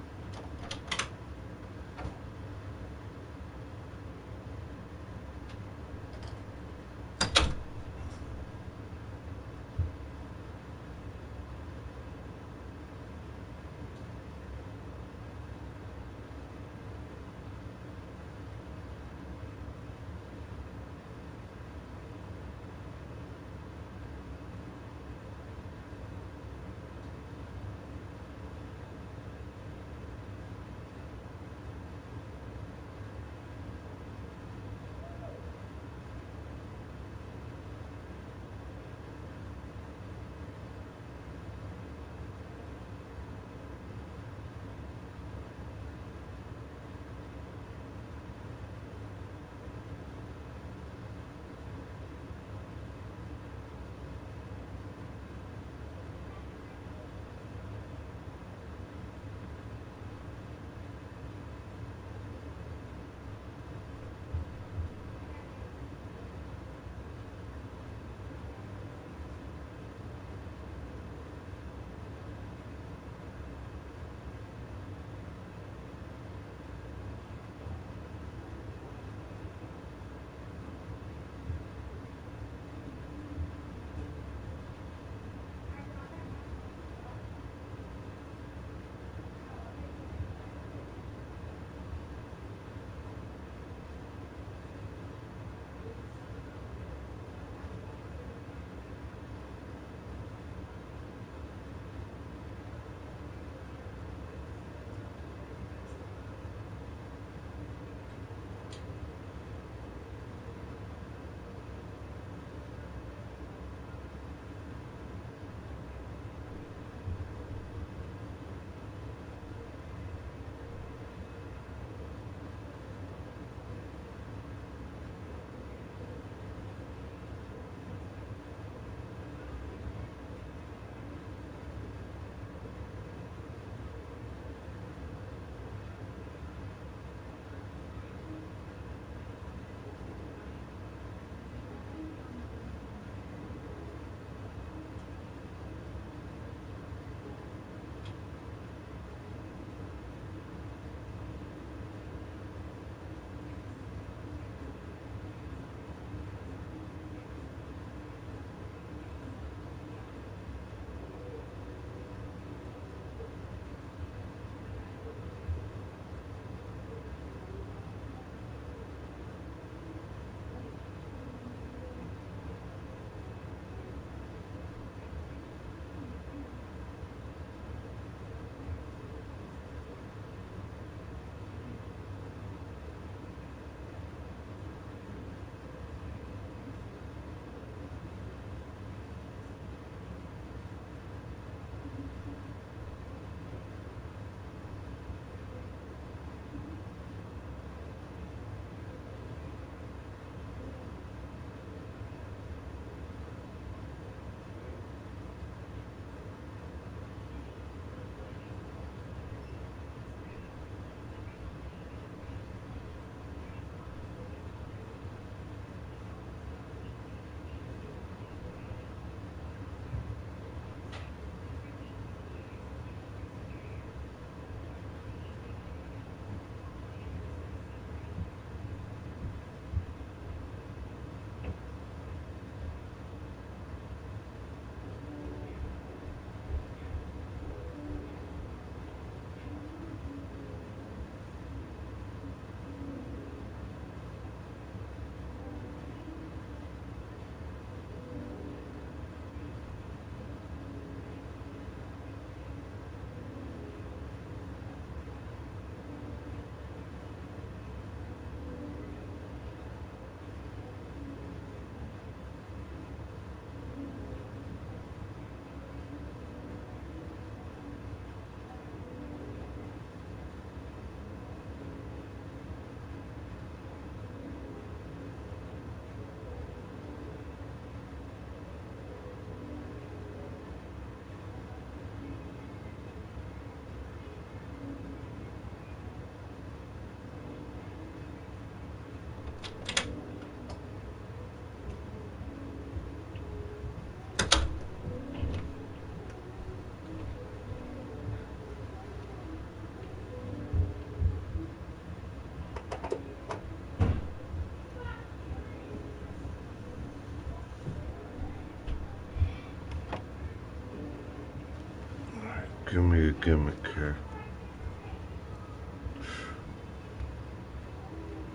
Give me a gimmick here.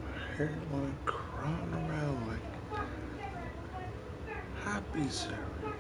My hair like crawling around like hobbies everywhere.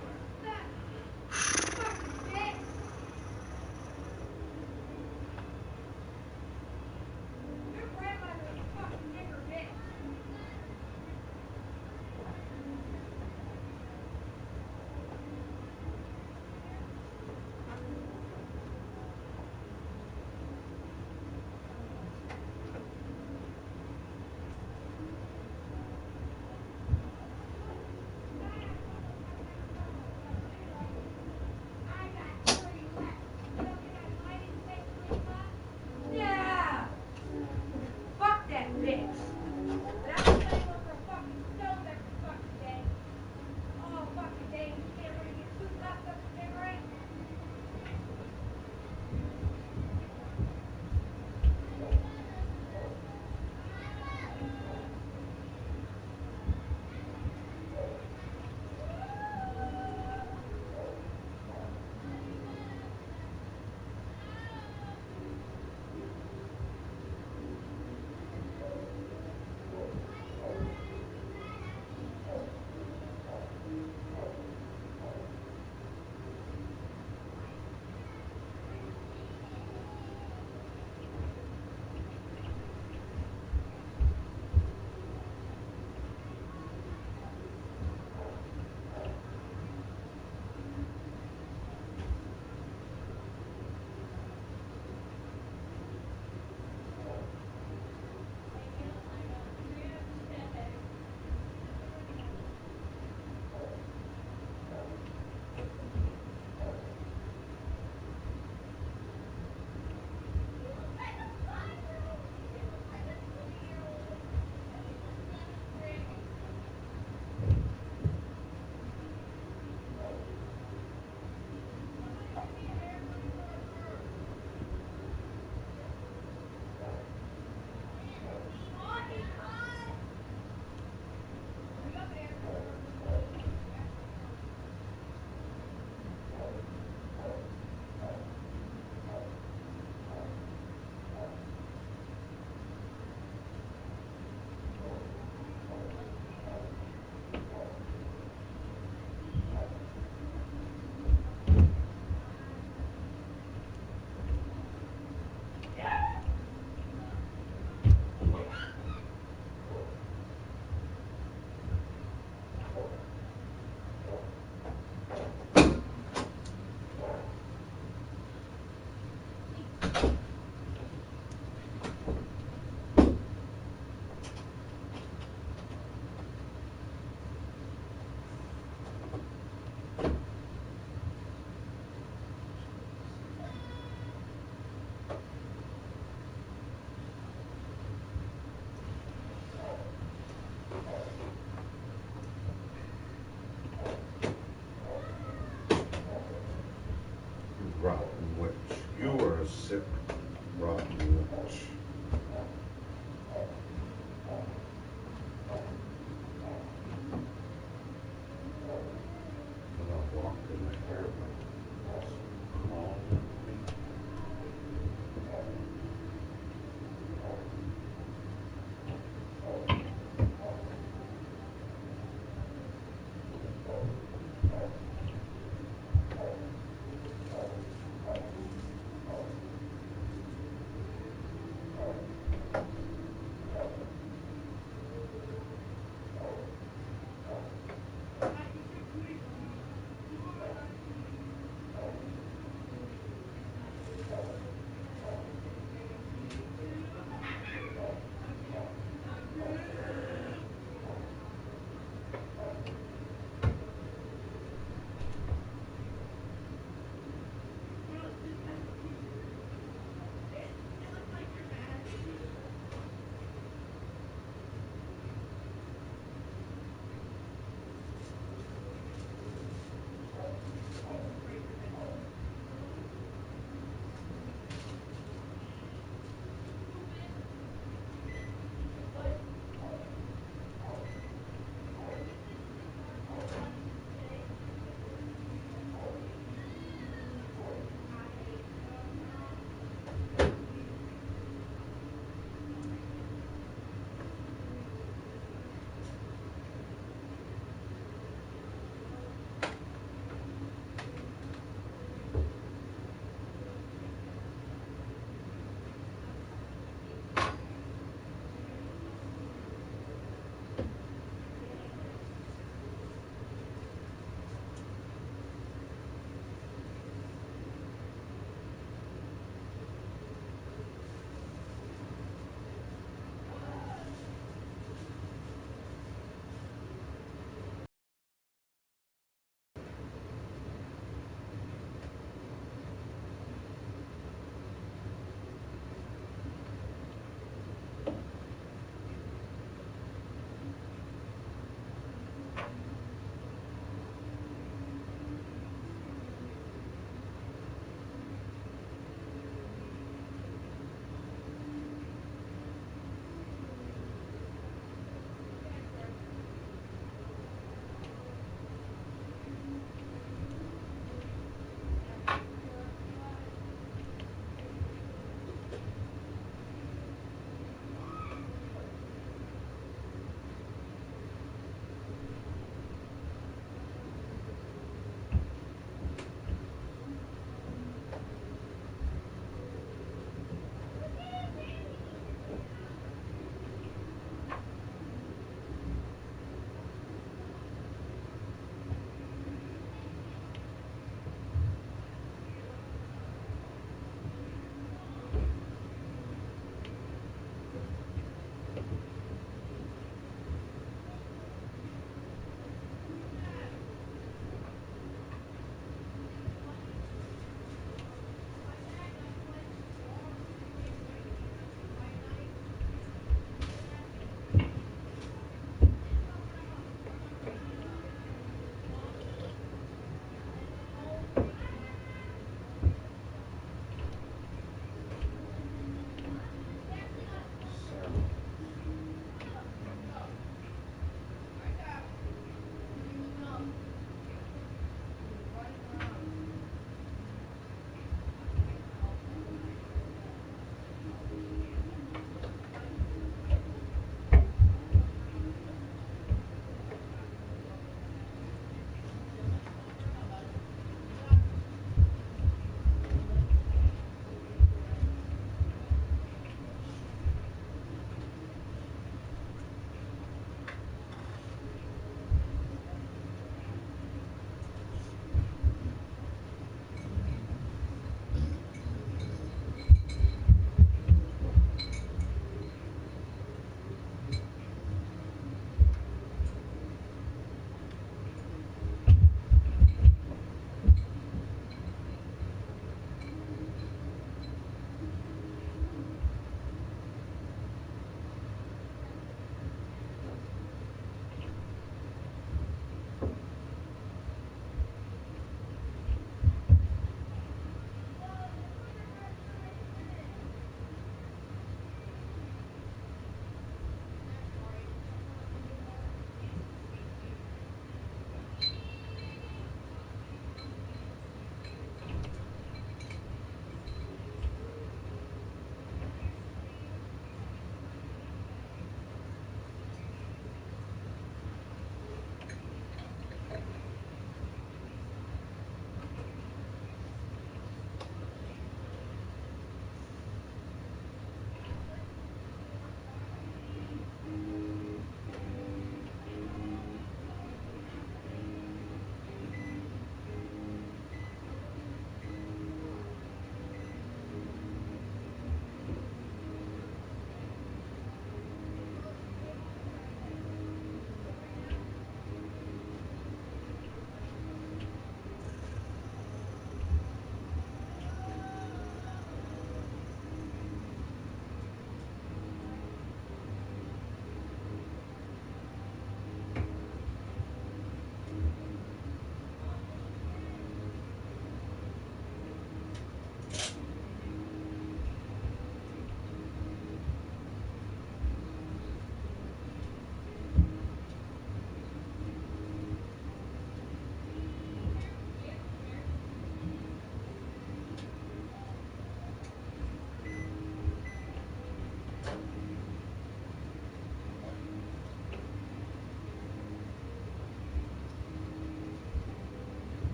Rotten witch. You are a sick, rotten witch. And I walked in my hair like crawling at me.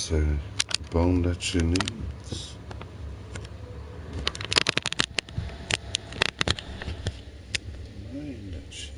It's a bone that you need. Brain that you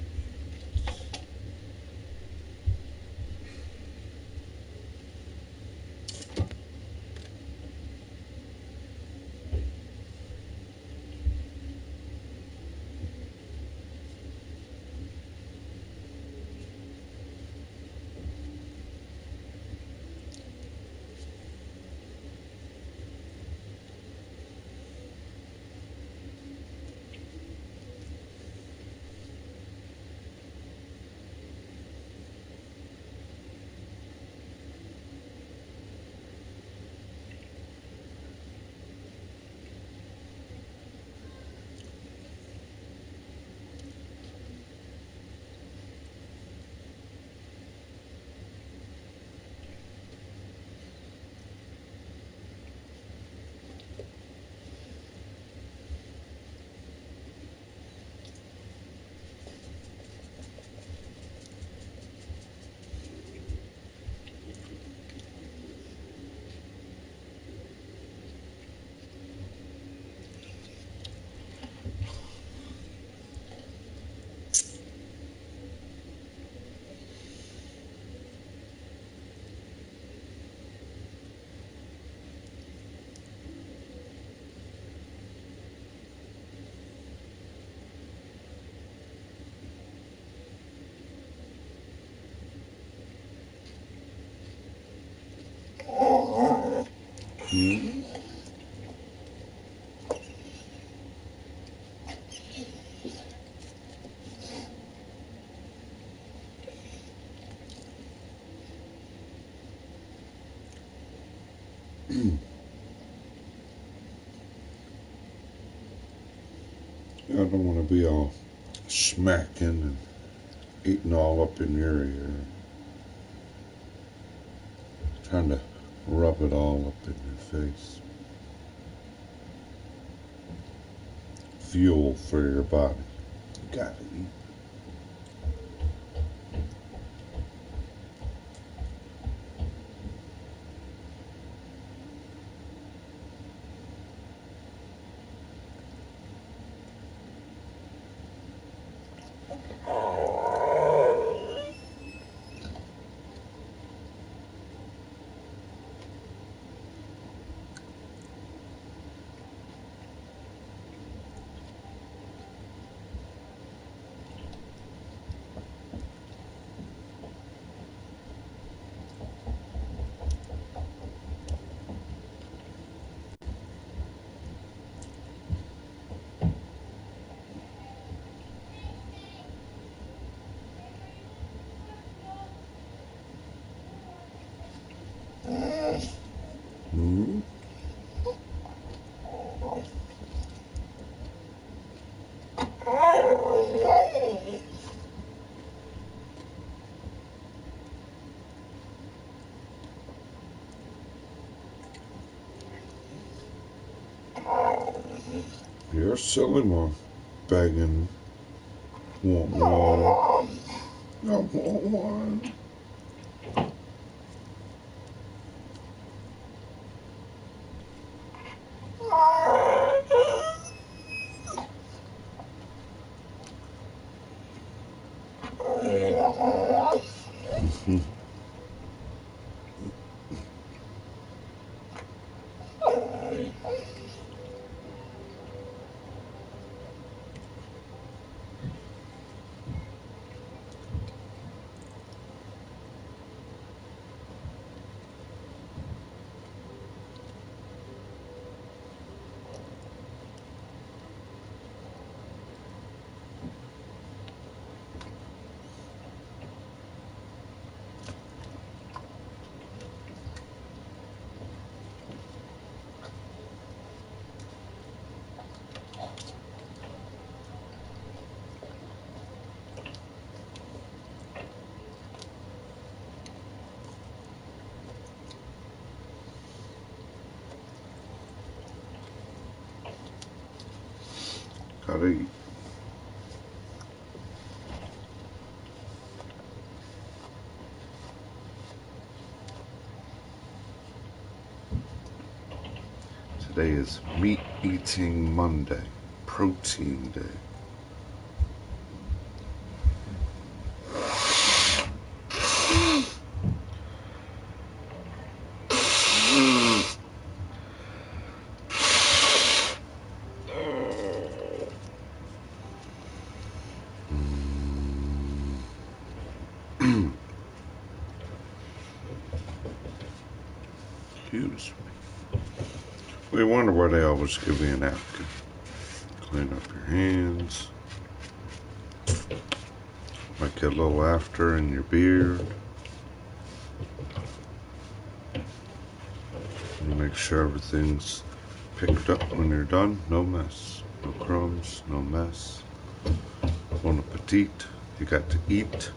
I don't want to be all smacking and eating all up in your ear, trying to rub it all up in your face. Fuel for your body. You gotta eat. Mm-hmm. You're a silly one, begging, want one. I want one. Gotta eat. Today is Meat Eating Monday, Protein Day. Excuse me. We wonder why they always give you a napkin. Clean up your hands. Might get a little after in your beard. You make sure everything's picked up when you're done. No mess. No crumbs. No mess. Bon appetit. You got to eat.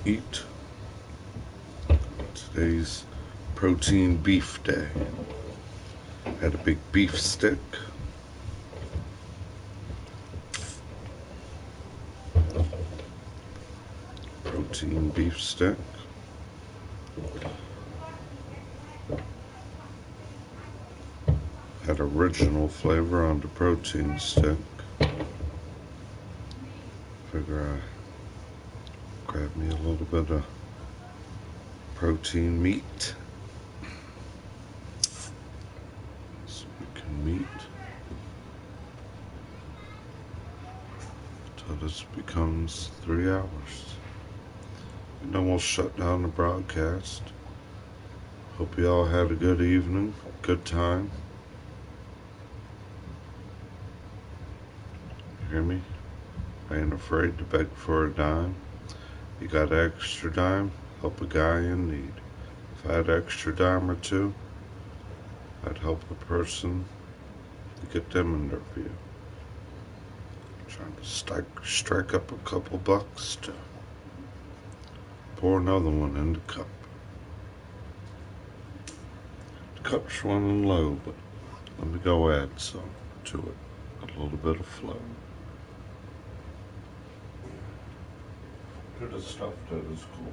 Eat. Today's protein beef day. Had a big beef stick. Protein beef stick. Had original flavor on the protein stick. Figure I grab me a little bit of protein meat. So we can meet until this becomes 3 hours. And then we'll shut down the broadcast. Hope you all had a good evening, good time. You hear me? I ain't afraid to beg for a dime. You got an extra dime? Help a guy in need. If I had an extra dime or two, I'd help a person to get them interviewed. Trying to strike up a couple bucks to pour another one in the cup. The cup's running low, but let me go add some to it. A little bit of flow. To the stuff that is cool.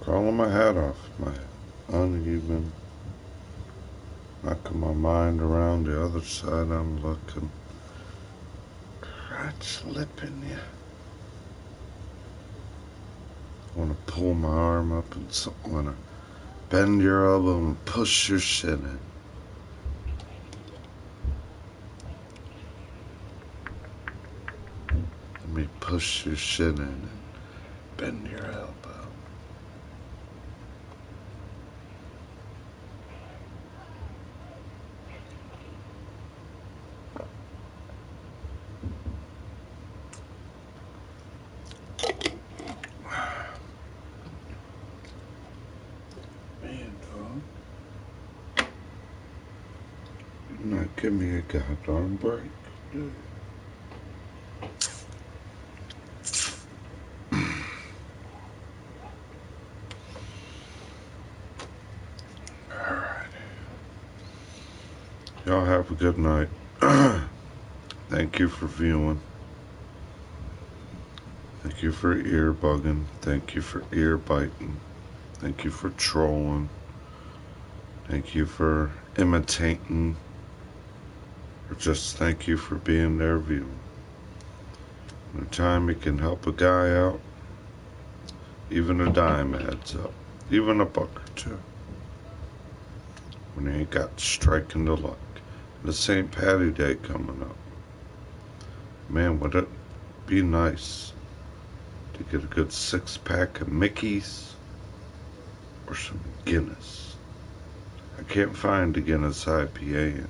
Calling my hat off, my uneven, knocking my mind around the other side. I'm looking, right slipping you. Want to pull my arm up and want to bend your elbow and push your shin in. Let me push your shin in and bend your elbow. Man, dog. You're not give me a goddamn break, dude. Y'all have a good night. Thank you for viewing. Thank you for ear bugging. Thank you for ear biting. Thank you for trolling. Thank you for imitating. Or just thank you for being there viewing. Anytime you can help a guy out, even a dime adds up. Even a buck or two. When you ain't got striking the luck. The St. Patty Day coming up. Man, would it be nice to get a good 6-pack of Mickey's or some Guinness. I can't find a Guinness IPA anymore.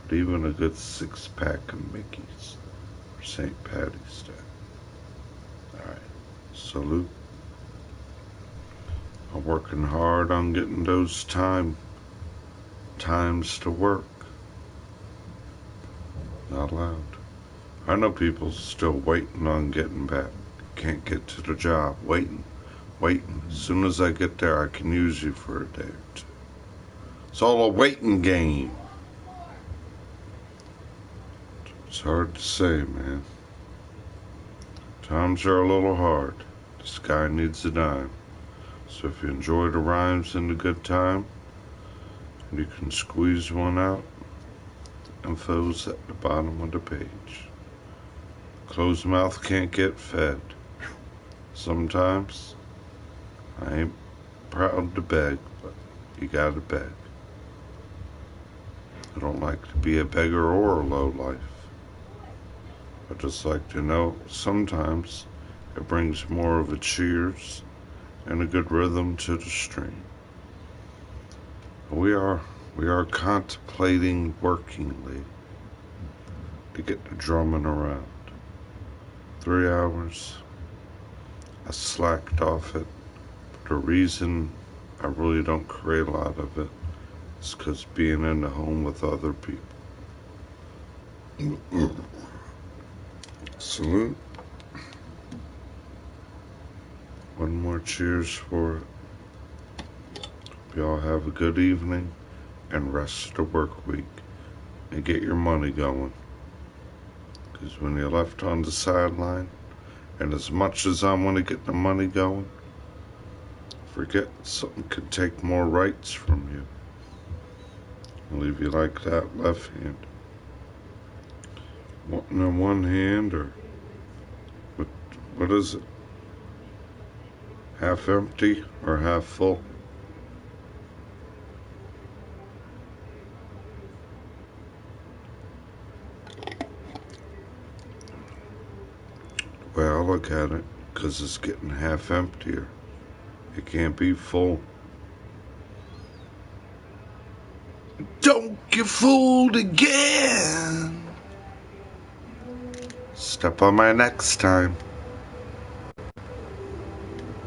But even a good 6-pack of Mickey's for St. Patty's Day. Alright, salute. I'm working hard on getting those times to work. Not loud. I know people still waiting on getting back. Can't get to the job. Waiting. As soon as I get there, I can use you for a day or two. It's all a waiting game. It's hard to say, man. Times are a little hard. The sky needs a dime. So if you enjoy the rhymes and the good time, you can squeeze one out. Info's at the bottom of the page. Closed mouth can't get fed. Sometimes I ain't proud to beg, but you gotta beg. I don't like to be a beggar or a lowlife. I just like to know sometimes it brings more of a cheers and a good rhythm to the stream. We are contemplating working late to get the drumming around. 3 hours. I slacked off it. But the reason I really don't create a lot of it is because being in the home with other people. Salute. One more cheers for it. Hope y'all have a good evening and rest the work week and get your money going. Because when you're left on the sideline, and as much as I want to get the money going, forget something could take more rights from you. I'll leave you like that left hand. Wanting in one hand, or what is it? Half empty or half full? The way I look at it, because it's getting half emptier. It can't be full. Don't get fooled again. Step on my next time.